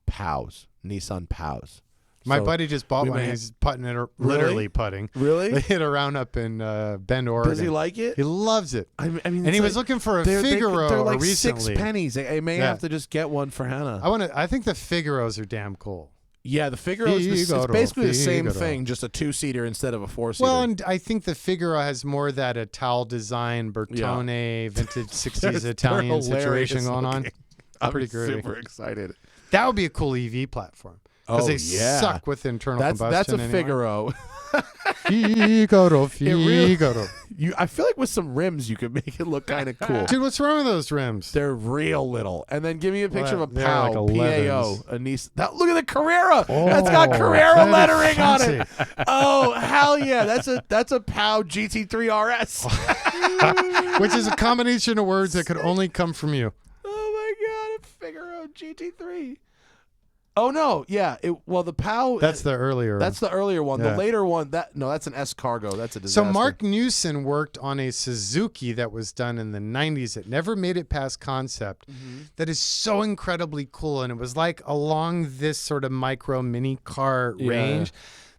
POWs, Nissan POWs. My So buddy just bought we one. may- He's putting it, literally putting. They Really? hit a round up in Bend, Oregon. Does he like it? He loves it. I mean, And it's he was like- looking for a they're Figaro like recently. 6 pennies. I may Yeah. have to just get one for Hannah. I think the Figaros are damn cool. Yeah, the Figaro is it's Figaro, basically the same Figaro. thing, just a 2-seater instead of a 4-seater. Well, and I think the Figaro has more of that Ital design, Bertone, vintage 60s Italian situation going on. I'm Pretty great. super excited. That would be a cool EV platform. Because Oh, they yeah. suck with internal That's combustion. a Figaro. Figaro, really- Figaro. I feel like with some rims you could make it look kind of cool. Dude, what's wrong with those rims? They're real little. And then give me a picture of a They're POW, like PAO, 11s. a Nissan. Look at the Carrera. That's got Carrera that is lettering on it. fancy. Oh, hell yeah. That's a POW GT3 RS. Which is a combination of words that could only come from you. Oh, my God. A Figaro GT3. Oh no, yeah. The POW. That's the earlier. That's the earlier one. Yeah. The later one, that's an S Cargo. That's a disaster. So Mark Newson worked on a Suzuki that was done in the 90s. It never made it past concept. That is so incredibly cool. And it was like along this sort of micro mini car range,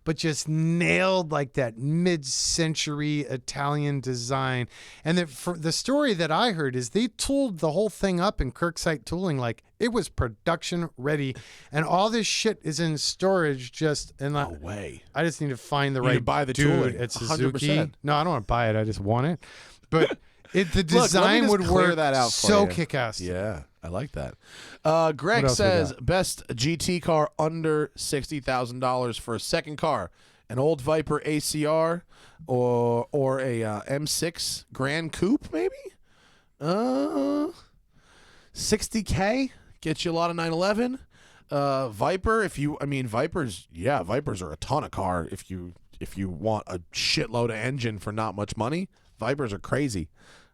but just nailed like that mid-century Italian design. And the story that I heard is they tooled the whole thing up in Kirksite Tooling like it was production ready, and all this shit is in storage. No way. I just need to find the You right need to buy the dude tooling, at Suzuki. 100%. No, I don't want to buy it. I just want it. But the Look, let me design just would clear work that out for so you. kick-ass. Yeah, I like that. Greg What else we says got? best GT car under $60,000 for a second car, an old Viper ACR or a M6 Grand Coupe maybe. $60K gets you a lot of 911. Viper, Vipers are a ton of car if you want a shitload of engine for not much money. Vipers are crazy.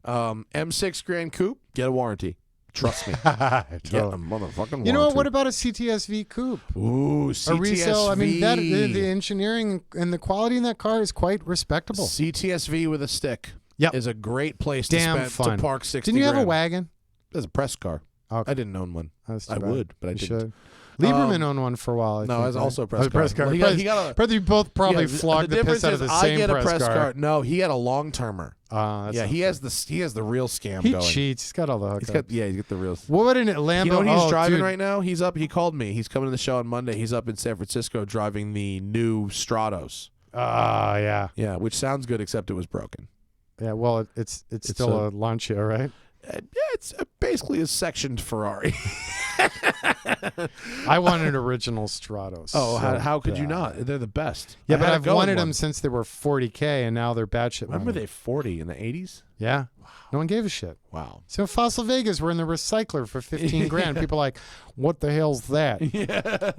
M6 Grand Coupe, get a warranty. Trust me. Get a motherfucking warranty. You know what? What about a CTSV coupe? Ooh, A CTSV. resale. I mean, the engineering and the quality in that car is quite respectable. CTSV with a stick Yep. is a great place Damn to fun. park 60 Didn't you have a grand. wagon? There's a press car. Okay. I didn't own one. That's too I bad. would, but I You didn't. should. Lieberman owned one for a while. I No, think, it was right? also a Oh, press car. car. Well, he got a- Brother, you both probably Yeah, flogged the difference piss out of is the I same get a press car. No, he had a long termer. That's Yeah, not he fair. has the real scam He going. cheats. He's got all the hookups. He's got the real. What would an Lambo? You know what he's driving dude. right now? He's up. He called me. He's coming to the show on Monday. He's up in San Francisco driving the new Stratos. Yeah. Yeah, which sounds good, except it was broken. Yeah, well, it's still a Lancia, right? Yeah, it's basically a sectioned Ferrari. I want an original Stratos. Oh, so how could you bad. not? They're the best. Yeah, I but had a I've going wanted one. them since they were $40K, and now they're batshit. Remember money. they 40 in the 80s? Yeah. No one gave a shit. Wow. So Fossil Vegas were in the recycler for 15 grand. People are like, what the hell's that? Yeah.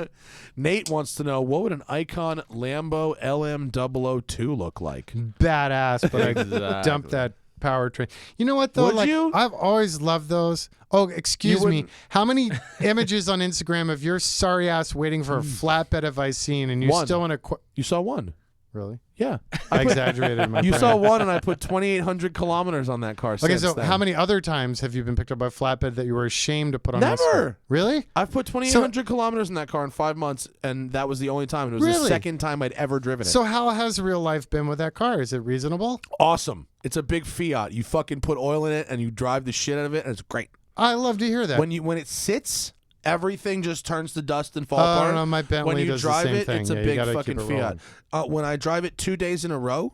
Nate wants to know, what would an Icon Lambo LM002 look like? Badass, but I Exactly. dumped that powertrain. You know what though? Would like, you? I've always loved those. Oh, excuse me. wouldn't- How many images on Instagram of your sorry ass waiting for a flatbed have I seen, and you One. still want to You saw one. really? Yeah. I exaggerated my. You brain. saw one, and I put 2,800 kilometers on that car. Okay, since so then. how many other times have you been picked up by a flatbed that you were ashamed to put on? Instagram? Never. Really? I've put 2,800 kilometers in that car in 5 months, and that was the only time. And it was the Really? second time I'd ever driven it. So how has real life been with that car? Is it reasonable? Awesome. It's a big Fiat. You fucking put oil in it, and you drive the shit out of it, and it's great. I love to hear that. When it sits, everything just turns to dust and fall Oh, apart. no, my Bentley when you does the drive same it, thing. it's a Yeah, you big gotta fucking keep it Fiat. When I drive it 2 days in a row,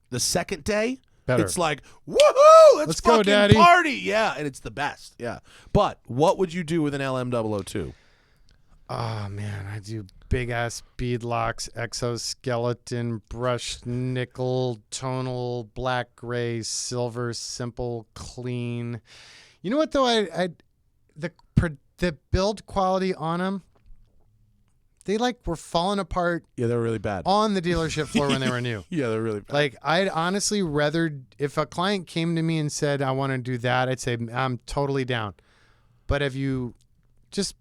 the second day, Better. it's like, woohoo, let's go, fucking Daddy. party. Yeah, and it's the best. Yeah. But what would you do with an LM002? Oh man, I do big ass bead locks, exoskeleton, brushed nickel, tonal, black, gray, silver, simple, clean. You know what though? The build quality on them, they were falling apart Yeah, they're really bad. on the dealership floor when they were new. Yeah, they're really bad. Like, I'd honestly rather, if a client came to me and said, I want to do that, I'd say, I'm totally down. But if you just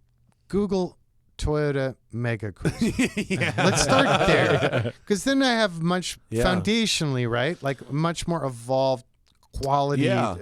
Google Toyota Mega Cruise, Yeah. let's start there. Because then I have much Yeah. foundationally, right? Like, much more evolved quality Yeah.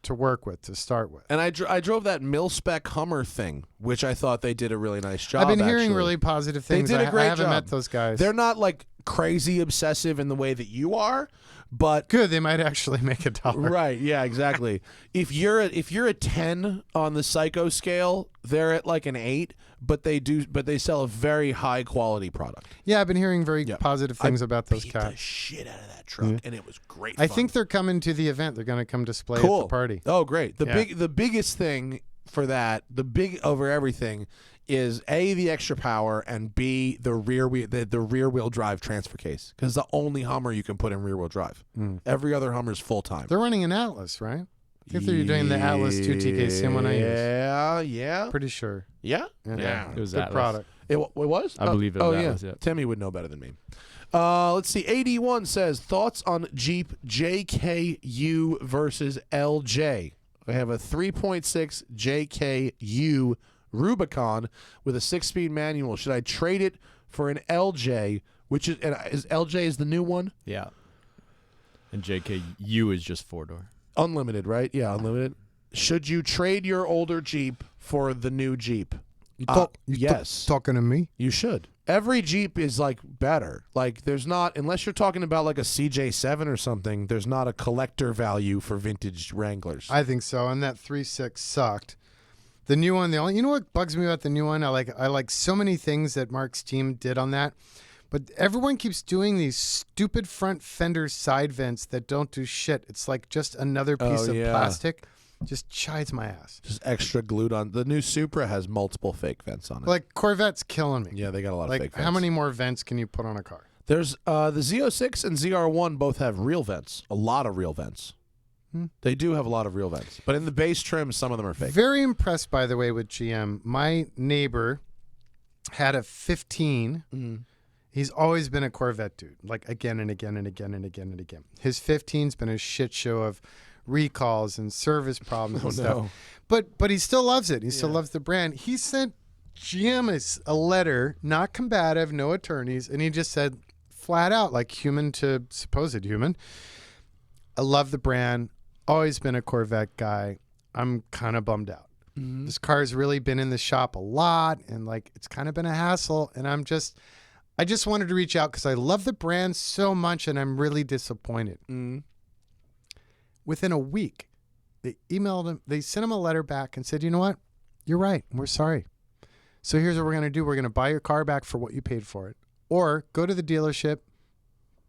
to work with, to start with. And I drove that mil-spec Hummer thing, which I thought they did a really nice job. I've been hearing actually. really positive They things. did a great I haven't job. met those guys. They're not like crazy obsessive in the way that you are, but good. They might actually make $1. right, yeah, exactly. if you're a 10 on the psycho scale, they're at like an 8, but they sell a very high quality product. Yeah, I've been hearing very Yeah. positive things about those Beat cats. the shit out of that truck, and it was great. I fun. think they're coming to the event. They're going to come display cool. at the party. Oh, great. Yeah. The biggest thing for that, the big over everything, is A, the extra power, and B, the rear wheel drive transfer case, because the only Hummer you can put in rear wheel drive. Every other Hummer's full time. They're running an Atlas, right? I think they're doing the Atlas 2 TK, same one I use. Yeah. Pretty sure. Yeah. Yeah. It was Good Atlas. product. It was? I believe it was yeah. Atlas, yeah. Timmy would know better than me. Let's see. AD1 says, thoughts on Jeep JKU versus LJ. I have a 3.6 JKU Rubicon with a 6-speed manual. Should I trade it for an LJ, which is LJ is the new one? Yeah. And JKU is just 4-door. Unlimited, right? Yeah, unlimited. Should you trade your older Jeep for the new Jeep? Yes. Talking to me? You should. Every Jeep is like better. Like there's not, unless you're talking about like a CJ7 or something, there's not a collector value for vintage Wranglers. I think so. And that 3.6 sucked. The new one, you know what bugs me about the new one? I like so many things that Mark's team did on that. But everyone keeps doing these stupid front fender side vents that don't do shit. It's like just another piece of plastic. Just chides my ass. Just extra glued on. The new Supra has multiple fake vents on it. Like Corvette's killing me. Yeah, they got a lot of fake vents. How many more vents can you put on a car? There's the Z06 and ZR1 both have real vents. A lot of real vents. They do have a lot of real vents. But in the base trim, some of them are fake. Very impressed, by the way, with GM. My neighbor had a 15. He's always been a Corvette dude, like again and again and again and again and again. His 15's been a shit show of recalls and service problems and stuff. But he still loves it. He still loves the brand. He sent GM a letter, not combative, no attorneys, and he just said flat out, like human to supposed human, I love the brand, always been a Corvette guy. I'm kind of bummed out. This car has really been in the shop a lot, and like it's kind of been a hassle, and I just wanted to reach out because I love the brand so much, and I'm really disappointed. Within a week, they emailed him. They sent him a letter back and said, you know what? You're right. We're sorry. So here's what we're going to do. We're going to buy your car back for what you paid for it. Or go to the dealership,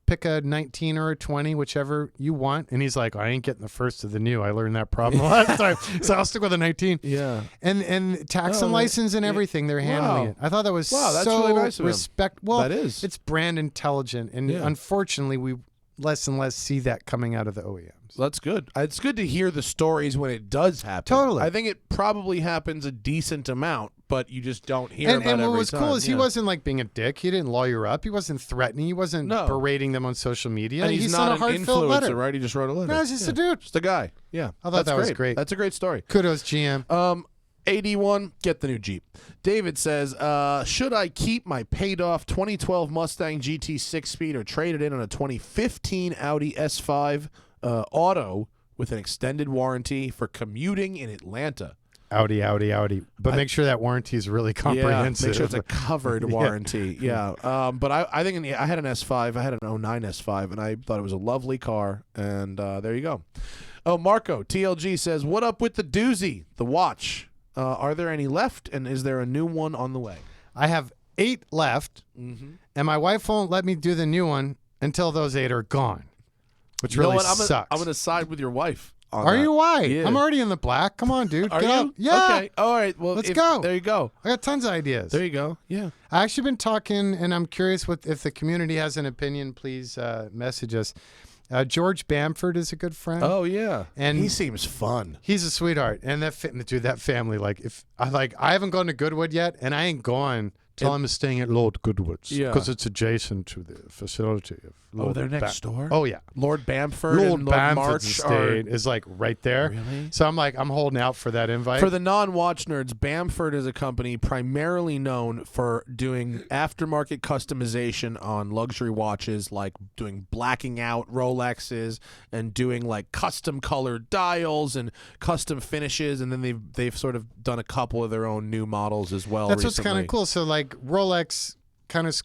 pick a 19 or a 20, whichever you want. And he's like, I ain't getting the first of the new. I learned that problem last time. So I'll stick with a 19. Yeah. And tax and license and everything, they're handling it. I thought that was that's so really nice of him. Well, that is. It's brand intelligent. And unfortunately, we less and less see that coming out of the OEMs. That's good. It's good to hear the stories when it does happen. Totally. I think it probably happens a decent amount, but you just don't hear about it every time. And what was cool is he wasn't like being a dick. He didn't lawyer up. He wasn't threatening. He wasn't berating them on social media. And he's not an influencer, right? He just wrote a letter. No, he's just a dude. Just a guy. Yeah. I thought that was great. That's a great story. Kudos, GM. 81, get the new Jeep. David says, should I keep my paid-off 2012 Mustang GT 6-speed or trade it in on a 2015 Audi S5 Auto with an extended warranty for commuting in Atlanta? Audi. But make sure that warranty is really comprehensive. Yeah, make sure it's a covered warranty. Yeah. But I think I had an S5. I had an 09 S5, and I thought it was a lovely car. And there you go. Oh, Marco, TLG says, what up with the doozy, the watch? Are there any left, and is there a new one on the way? I have 8 left, and my wife won't let me do the new one until those 8 are gone, which really sucks. I'm going to side with your wife on Are that. you? Why? Yeah. I'm already in the black. Come on, dude. Are Get you? up. Yeah. Okay. All right. Well, let's go. There you go. I got tons of ideas. There you go. Yeah. I actually been talking, and I'm curious if the community has an opinion. Please message us. George Bamford is a good friend. Oh yeah, and he seems fun. He's a sweetheart, and that family. Like I haven't gone to Goodwood yet, and I ain't going till I'm staying at Lord Goodwood's because it's adjacent to the facility of Lord they're next door. Oh yeah, Lord Bamford Lord and Bamford's estate is like right there. Really? So I'm holding out for that invite. For the non-watch nerds, Bamford is a company primarily known for doing aftermarket customization on luxury watches, like doing blacking out Rolexes and doing like custom colored dials and custom finishes, and then they've sort of done a couple of their own new models as well. That's recently. what's kind of cool. So like Rolex kind of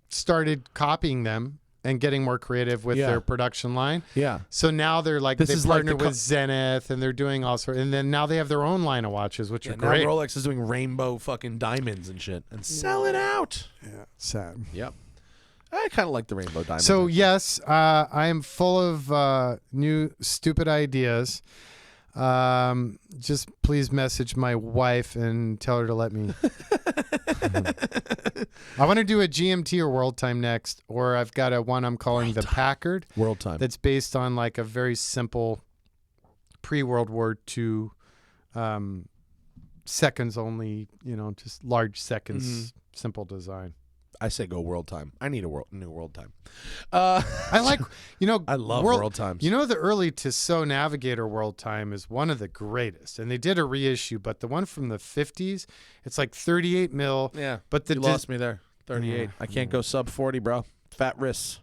started copying them and getting more creative with their production line. Yeah. So now they're like, they partner with Zenith, and they're doing all sorts. And then now they have their own line of watches, which are great. Now Rolex is doing rainbow fucking diamonds and shit and sell it out. Yeah, sad. Yep. I kind of like the rainbow diamonds. So yes, I am full of new stupid ideas. Just please message my wife and tell her to let me. I want to do a GMT or World Time next, or I've got one I'm calling the Packard World Time. that's based on like a very simple pre-World War II seconds only, just large seconds, simple design. I say go world time. I need a new world time. I like, I love world times. The early Tissot Navigator world time is one of the greatest, and they did a reissue, but the one from the 50s, it's like 38 mil. Yeah, but you lost me there. 38. Yeah. I can't go sub 40, bro. Fat wrists.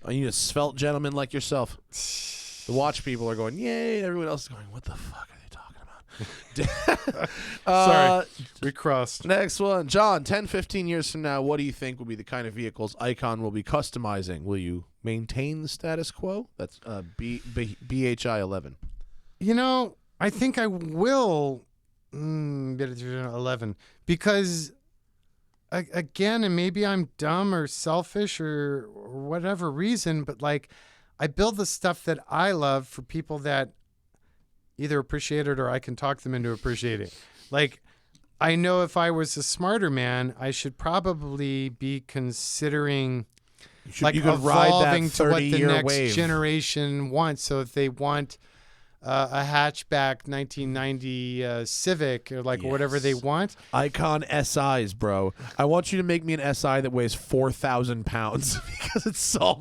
I need a svelte gentleman like yourself. The watch people are going, yay. Everyone else is going, what the fuck are they talking about? Sorry, we crossed. Next one. John, 10, 15 years from now, what do you think will be the kind of vehicles Icon will be customizing? Will you maintain the status quo? That's BHI 11. I think I will 11 because, again, and maybe I'm dumb or selfish or whatever reason, but like I build the stuff that I love for people that either appreciate it or I can talk them into appreciating. Like, I know if I was a smarter man, I should probably be considering You could ride that evolving to what the 30-year next wave. generation wants. So if they want a hatchback 1990 Civic or like whatever they want. Icon SIs, bro. I want you to make me an SI that weighs 4,000 pounds because it's all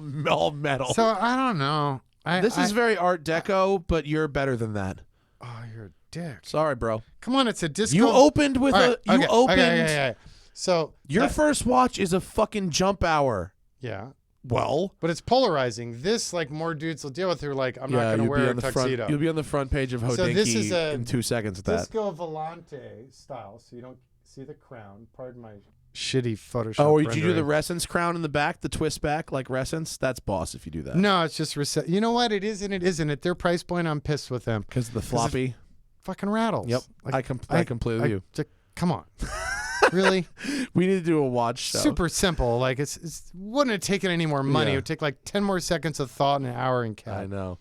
metal. So I don't know. This is very Art Deco, but you're better than that. Oh, you're a dick. Sorry, bro. Come on, it's a disco. You opened with Okay. So your first watch is a fucking jump hour. Yeah. Well, but it's polarizing. This, like, more dudes will deal with who are like, I'm not going to wear a tuxedo. You'll be on the front page of Hodinkee this is in 2 seconds with that. Disco Volante style, so you don't see the crown. Pardon my shitty Photoshop. Oh, or did you do the rendering. Resence crown in the back, the twist back like Resence? That's boss if you do that. No, it's just reset. You know what? It is and it isn't. At their price point, I'm pissed with them. Because of the floppy. Fucking rattles. Yep. Like, I completely with you. Come on. Really? We need to do a watch show. Super simple. Like, it's wouldn't have taken any more money. Yeah. It would take like 10 more seconds of thought and an hour in cab. I know.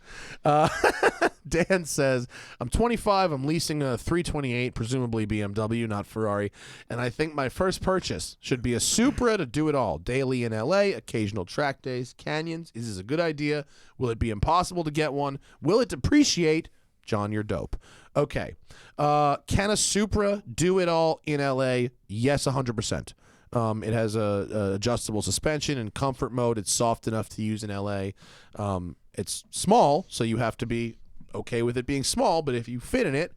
Dan says, I'm 25. I'm leasing a 328, presumably BMW, not Ferrari. And I think my first purchase should be a Supra to do it all. Daily in LA, occasional track days, canyons. Is this a good idea? Will it be impossible to get one? Will it depreciate? John, you're dope. Okay. Can a Supra do it all in LA? Yes, 100%. It has a adjustable suspension and comfort mode. It's soft enough to use in LA. It's small, so you have to be okay with it being small, but if you fit in it,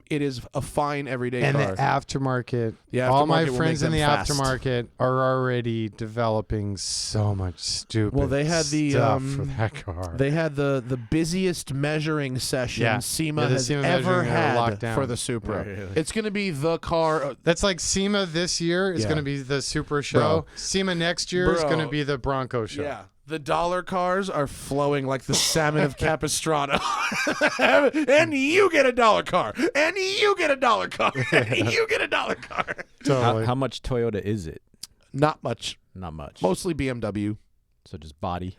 it is a fine everyday and car. the aftermarket. The All my aftermarket will friends make in the them fast. aftermarket are already developing so much stupid Well, they had the stuff for that car. They had the busiest measuring session Yeah. SEMA Yeah, the has SEMA ever measuring are locked had down. for the Supra. Really? It's going to be the car. That's like SEMA this year is Yeah. going to be the Super Show. Bro. SEMA next year is Bro. going to be the Bronco Show. Yeah. The dollar cars are flowing like the salmon of Capistrano. And you get a dollar car. And you get a dollar car. And you get a dollar car. Totally. How much Toyota is it? Not much. Not much. Mostly BMW. So just body.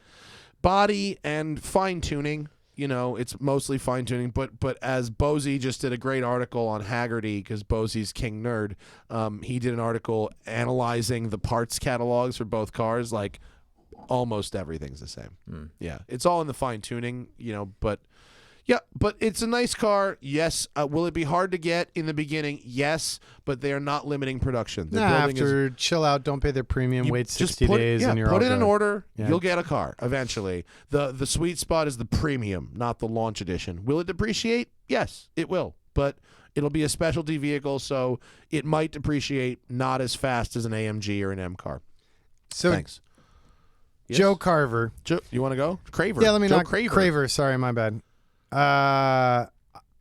Body and fine tuning. It's mostly fine tuning. But as Bozy just did a great article on Haggerty, because Bozy's king nerd, he did an article analyzing the parts catalogs for both cars. Like, almost everything's the same. Yeah, it's all in the fine tuning, but it's a nice car. Yes. Will it be hard to get in the beginning? Yes, but they are not limiting production. They're building After chill out, don't pay their premium, wait 60 put, days, and you're put all in an good. order. Yeah. You'll get a car eventually. The sweet spot is the premium, not the launch edition. Will it depreciate? Yes, it will, but it'll be a specialty vehicle, so it might depreciate not as fast as an AMG or an M car. So Thanks. Yes? Joe Carver. Joe, you want to go? Craver. Yeah, let me Joe not Craver. Craver. Sorry, my bad.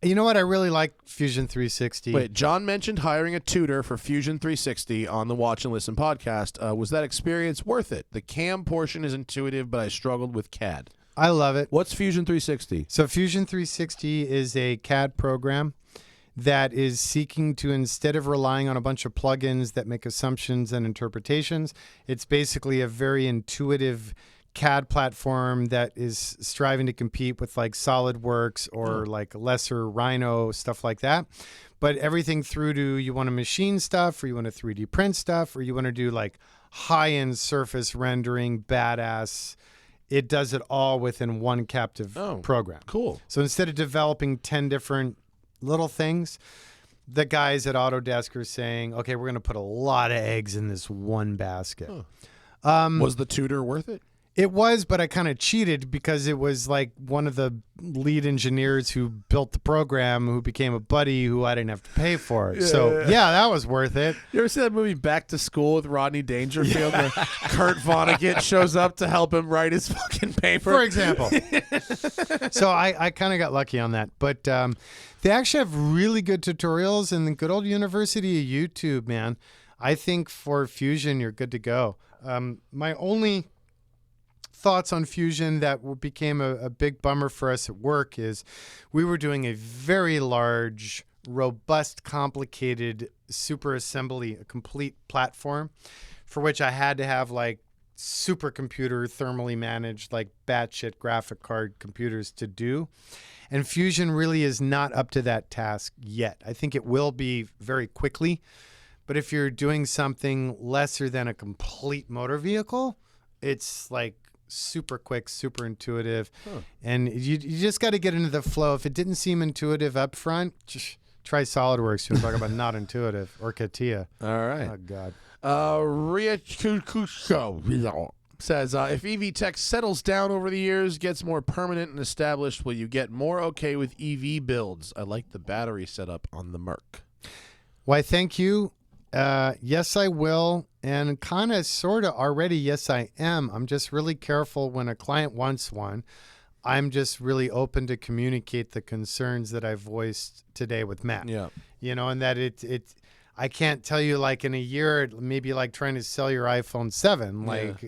You know what? I really like Fusion 360. Wait, John mentioned hiring a tutor for Fusion 360 on the Watch and Listen podcast. Was that experience worth it? The cam portion is intuitive, but I struggled with CAD. I love it. What's Fusion 360? So Fusion 360 is a CAD program that is seeking to, instead of relying on a bunch of plugins that make assumptions and interpretations, it's basically a very intuitive CAD platform that is striving to compete with like SolidWorks or like lesser Rhino, stuff like that. But everything through to you want to machine stuff, or you want to 3D print stuff, or you want to do like high-end surface rendering, badass. It does it all within one captive program. Cool. So instead of developing 10 different little things, the guys at Autodesk are saying, okay, we're going to put a lot of eggs in this one basket. Was the tutor worth it? It was, but I kind of cheated because it was like one of the lead engineers who built the program who became a buddy who I didn't have to pay for. So, yeah, that was worth it. You ever see that movie Back to School with Rodney Dangerfield where Kurt Vonnegut shows up to help him write his fucking paper? For example. So I kind of got lucky on that. But they actually have really good tutorials in the good old University of YouTube, man. I think for Fusion, you're good to go. My only thoughts on Fusion that became a big bummer for us at work is we were doing a very large, robust, complicated super assembly, a complete platform for which I had to have like supercomputer thermally managed, like batshit graphic card computers to do. And Fusion really is not up to that task yet. I think it will be very quickly. But if you're doing something lesser than a complete motor vehicle, it's like super quick, super intuitive. And you just got to get into the flow. If it didn't seem intuitive up front, just try SolidWorks. You're talking about not intuitive, or CATIA. All right. Oh, God. Ria Kukusho says, if EV tech settles down over the years, gets more permanent and established, will you get more okay with EV builds? I like the battery setup on the Merc. Why, thank you. Yes, I will. And kind of, sort of already, yes, I am. I'm just really careful when a client wants one. I'm just really open to communicate the concerns that I voiced today with Matt. Yeah. You know, and that I can't tell you like in a year, maybe like trying to sell your iPhone 7, like,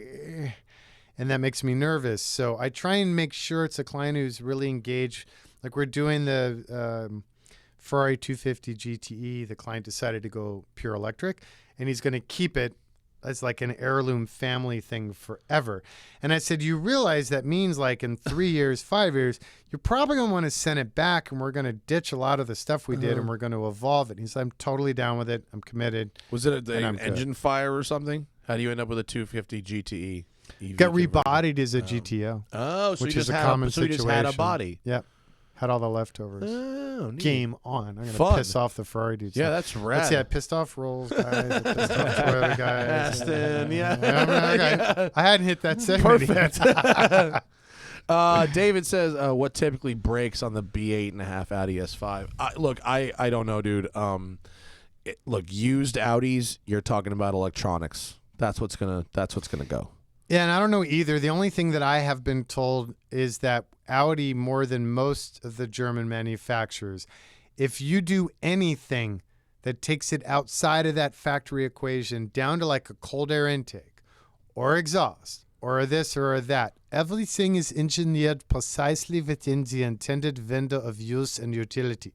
and that makes me nervous. So I try and make sure it's a client who's really engaged. Like we're doing the Ferrari 250 GTE. The client decided to go pure electric, and he's going to keep it as like an heirloom family thing forever. And I said, you realize that means like in 3 years, 5 years, you're probably going to want to send it back, and we're going to ditch a lot of the stuff we did, and we're going to evolve it. He said, I'm totally down with it. I'm committed. Was it an engine fire or something? How do you end up with a 250 GTE? EV Got conversion? rebodied as a GTO. Oh, so which you is just a had common so you just had a situation. body. Yep. Had all the leftovers. Oh, neat. Game on. I'm going to Fun. piss off the Ferrari dudes. Yeah, that's rad. Let's see, I pissed off Rolls guys. I pissed off Toyota guys. Aston, yeah. Okay. I hadn't hit that segment yet. David says, what typically breaks on the B8.5 Audi S5? Look, I don't know, dude. Look, used Audis, you're talking about electronics. That's what's gonna go. Yeah, and I don't know either. The only thing that I have been told is that Audi, more than most of the German manufacturers, if you do anything that takes it outside of that factory equation down to like a cold air intake or exhaust or this or that, everything is engineered precisely within the intended window of use and utility.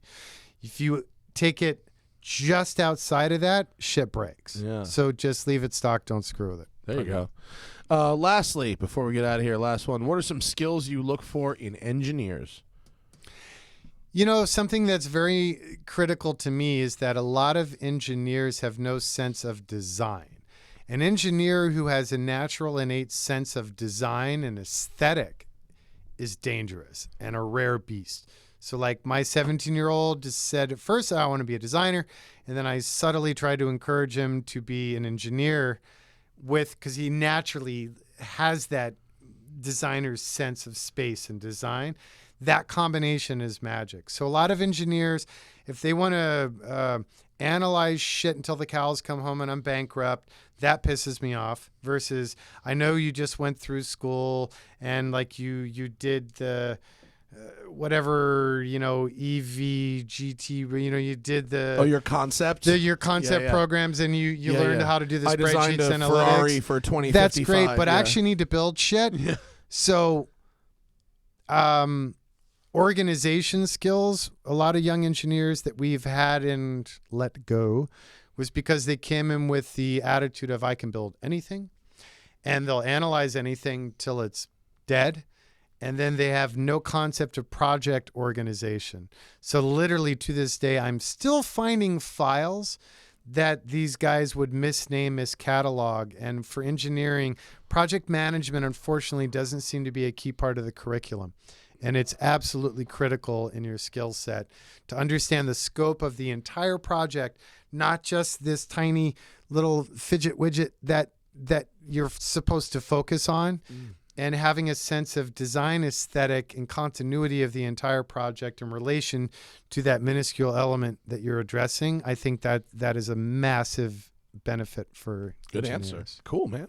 If you take it just outside of that, shit breaks. Yeah. So just leave it stock. Don't screw with it. There you go. Lastly, before we get out of here, last one. What are some skills you look for in engineers? You know, something that's very critical to me is that a lot of engineers have no sense of design. An engineer who has a natural innate sense of design and aesthetic is dangerous and a rare beast. So like my 17-year-old just said at first, I want to be a designer. And then I subtly tried to encourage him to be an engineer because he naturally has that designer's sense of space and design. That combination is magic. So a lot of engineers, if they want to analyze shit until the cows come home and I'm bankrupt, that pisses me off. Versus, I know you just went through school and like you did the whatever, you know, EV, GT, you know, you did your concept? Your concept programs, and you learned how to do the I spreadsheets designed a and Ferrari analytics. for 2055. That's great, but I actually need to build shit. Yeah. So, organization skills, a lot of young engineers that we've had and let go was because they came in with the attitude of I can build anything, and they'll analyze anything till it's dead. And then they have no concept of project organization. So literally to this day, I'm still finding files that these guys would misname, miscatalog. And for engineering, project management, unfortunately, doesn't seem to be a key part of the curriculum. And it's absolutely critical in your skill set to understand the scope of the entire project, not just this tiny little fidget widget that you're supposed to focus on, and having a sense of design aesthetic and continuity of the entire project in relation to that minuscule element that you're addressing. I think that is a massive benefit for Good engineers. answer. Cool, man.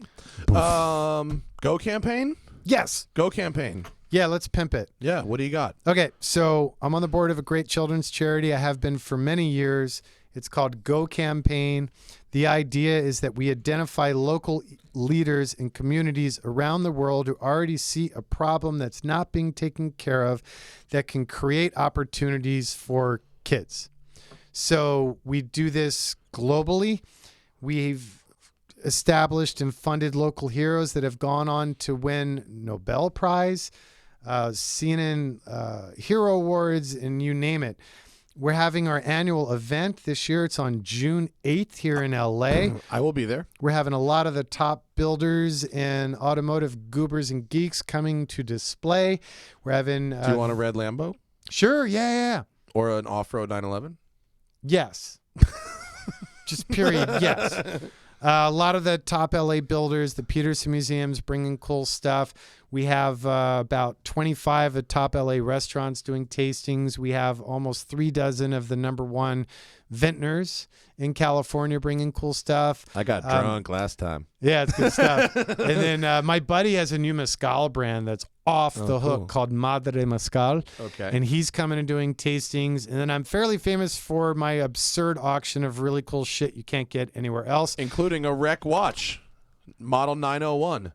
Go campaign? Yes. Go campaign. Yeah, let's pimp it. Yeah, what do you got? Okay, so I'm on the board of a great children's charity. I have been for many years. It's called Go Campaign. The idea is that we identify local leaders in communities around the world who already see a problem that's not being taken care of that can create opportunities for kids. So we do this globally. We've established and funded local heroes that have gone on to win Nobel Prize, CNN Hero Awards, and you name it. We're having our annual event this year. It's on June 8th here in LA. I will be there. We're having a lot of the top builders and automotive goobers and geeks coming to display. We're having... Do you want a red Lambo? Sure, yeah. Or an off-road 911? Yes. Just period, yes. A lot of the top LA builders, the Peterson Museum's bringing cool stuff. We have about 25 of the top LA restaurants doing tastings. We have almost 36 of the #1 vintners in California bringing cool stuff. I got drunk last time. Yeah, it's good stuff. And then my buddy has a new mezcal brand that's off the hook cool. called Madre Mezcal. Okay. And he's coming and doing tastings. And then I'm fairly famous for my absurd auction of really cool shit you can't get anywhere else. Including a wreck watch, model 901.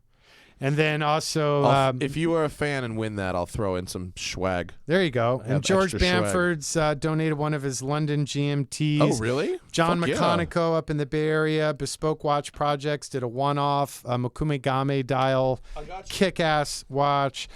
And then also... if you are a fan and win that, I'll throw in some swag. there you go. have And George extra swag. Bamford's donated one of his London GMTs. Oh, really? John Fuck yeah. McConico up in the Bay Area, Bespoke Watch Projects did a one-off Mokume Game dial, kick-ass watch.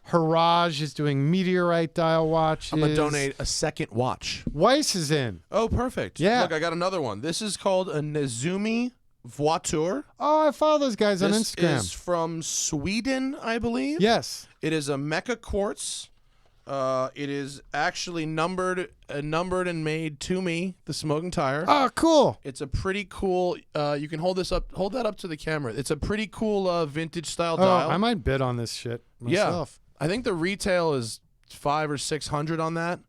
Haraj is doing meteorite dial watches. I'm going to donate a second watch. Weiss is in. Oh, perfect. Yeah. Look, I got another one. This is called a Nezumi Voiture. Oh, I follow those guys on This Instagram. is from Sweden, I believe. Yes. It is a Mecha Quartz. It is actually numbered and made to me, the Smoking Tire. Oh, cool. It's a pretty cool. You can hold that up to the camera. It's a pretty cool vintage style dial. I might bid on this shit myself. I think the retail is $500 or $600 on that.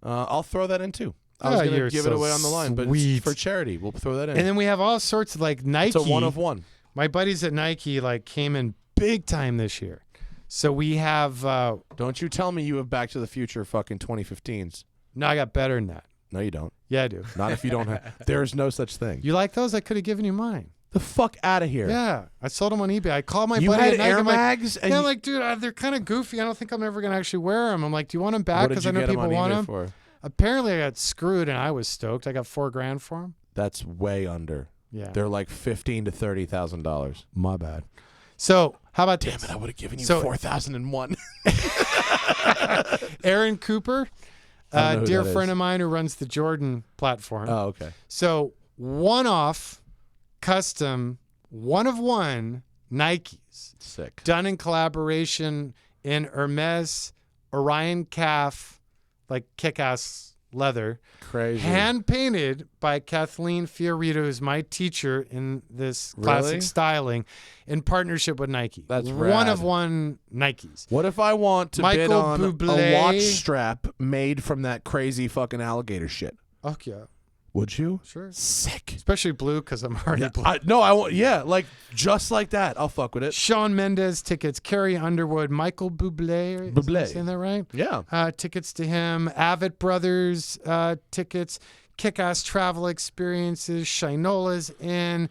I'll throw that in too. I was going you're to give it so away on the line, but sweet. it's for charity. We'll throw that in. And then we have all sorts of like Nike. It's a one of one. My buddies at Nike like came in big time this year. So we have Don't you tell me you have Back to the Future fucking 2015s. no, I got better than that. No, you don't. Yeah, I do. Not if you don't have. There's no such thing. You like those? I could have given you mine. The fuck out of here. Yeah, I sold them on eBay. I called my You buddy had at Nike. Air I'm like, Mags? And yeah, I'm you- like, dude, they're kind of goofy. I don't think I'm ever going to actually wear them. I'm like, do you want them back? What did Because you I know get them people on want eBay them. for? Apparently, I got screwed and I was stoked. I got $4,000 for them. That's way under. Yeah. They're like $15,000 to $30,000. My bad. So how about Damn this? it! I would have given you So- 4,001. Aaron Cooper, I don't know who dear that friend is. of mine who runs the Jordan platform. Oh, okay. So one-off, custom, one-of-one Nikes Sick. done in collaboration in Hermes, Orion calf, like kick-ass leather, Crazy. hand-painted by Kathleen Fiorito, who's my teacher in this classic Really? styling, in partnership with Nike. That's rad. One-of-one Nikes. What if I want to bid Michael on Bublé. a watch strap made from that crazy fucking alligator shit? Oh, yeah, Would you? sure. Sick. Especially blue, because I'm already blue. I want. Yeah, like just like that. I'll fuck with it. Shawn Mendes tickets, Carrie Underwood, Michael Bublé. Am I Bublé. saying that right? Yeah. Tickets to him, Avett Brothers tickets, kick-ass travel experiences, Shinola's in.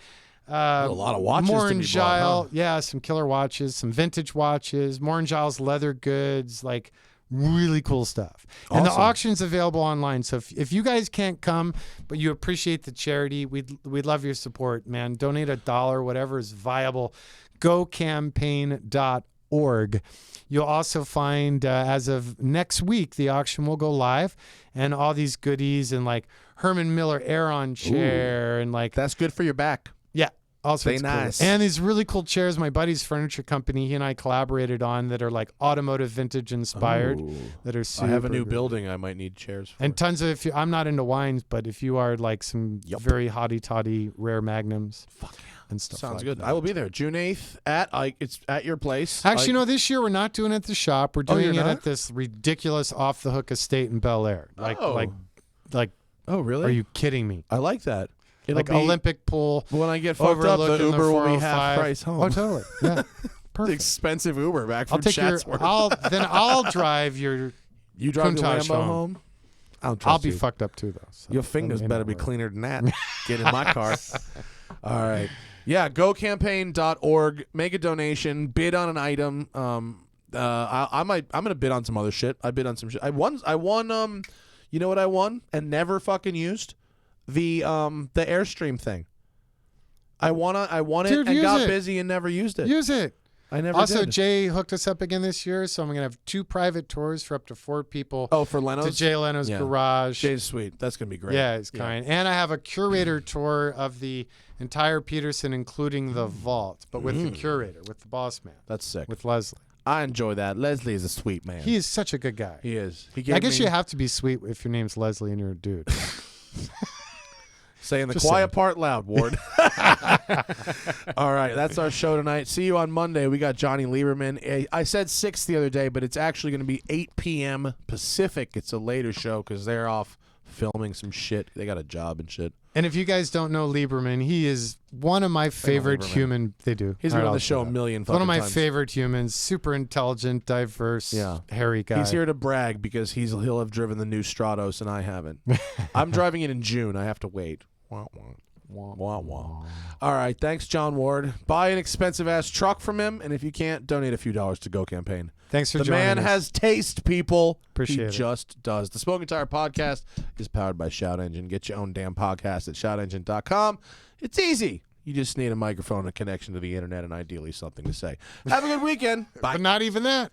A lot of watches to be bought, Morin-Gile, huh? yeah, some killer watches, some vintage watches, Morin-Gile's leather goods, like really cool stuff. And the Awesome. auction's available online. So if you guys can't come, but you appreciate the charity, we'd love your support, man. Donate $1, whatever is viable. GoCampaign.org. You'll also find, as of next week, the auction will go live, and all these goodies and like Herman Miller Aeron chair and like That's good for your back. yeah. all sorts Stay of cool. nice. And these really cool chairs my buddy's furniture company, he and I collaborated on that are like automotive vintage inspired. Ooh. That are I super have a new good. building I might need chairs for. And tons of, I'm not into wines, but if you are like some Yup. very hotty-toddy rare magnums Fuck yeah. and stuff Sounds like good. that. I will be there June 8th it's at your place. Actually, no, this year we're not doing it at the shop. We're Oh, doing you're it not? at this ridiculous off-the-hook estate in Bel Air. Like, Oh, really? are you kidding me? I like that. It'll Like be, Olympic pool. when I get fucked up, the overlooking Uber will be 405. half price home. Oh, totally. Yeah. It's Perfect. expensive Uber back from I'll take your. Chatsworth. I'll drive your. You drive the Countach Lambo home. home? I don't I'll trust be you. fucked up too, though. So Your fingers that may better not be work. cleaner than that. Get in my car. All right. Yeah, gocampaign.org. Make a donation. Bid on an item. I'm gonna bid on some other shit. I bid on some shit. I won you know what I won and never fucking used? The Airstream thing. I won it Dude, and use got it. busy and never used it. Use it. I never Also, did. Jay hooked us up again this year, so I'm gonna have 2 private tours for up to 4 people Oh, for to Leno's? Jay Leno's Yeah. garage. Jay's sweet. That's gonna be great. Yeah, it's kind. And I have a curator tour of the entire Peterson, including the vault, but with the curator, with the boss man, That's sick. with Leslie. I enjoy that. Leslie is a sweet man. He is such a good guy. He is. He gave I guess me, you have to be sweet if your name's Leslie and you're a dude. saying the Just quiet saying. part loud, Ward. All right, that's our show tonight. See you on Monday. We got Johnny Lieberman. I said 6 the other day, but it's actually going to be 8 p.m. Pacific. It's a later show because they're off filming some shit. They got a job and shit. And if you guys don't know Lieberman, he is one of my favorite Lieberman. human. They do. He's All been right, on I'll the say show a that. million fucking One of my times. favorite humans. Super intelligent, diverse, Yeah. hairy guy. He's here to brag because he'll have driven the new Stratos and I haven't. I'm driving it in June. I have to wait. Wah, wah. Wah, wah. All right. Thanks, John Ward. Buy an expensive-ass truck from him, and if you can't, donate a few dollars to Go Campaign. Thanks for The joining man us. has taste, people. Appreciate he it. just does. The Smoking Tire podcast is powered by Shout Engine. Get your own damn podcast at shoutengine.com. It's easy. You just need a microphone, a connection to the internet, and ideally something to say. Have a good weekend. Bye. But not even that.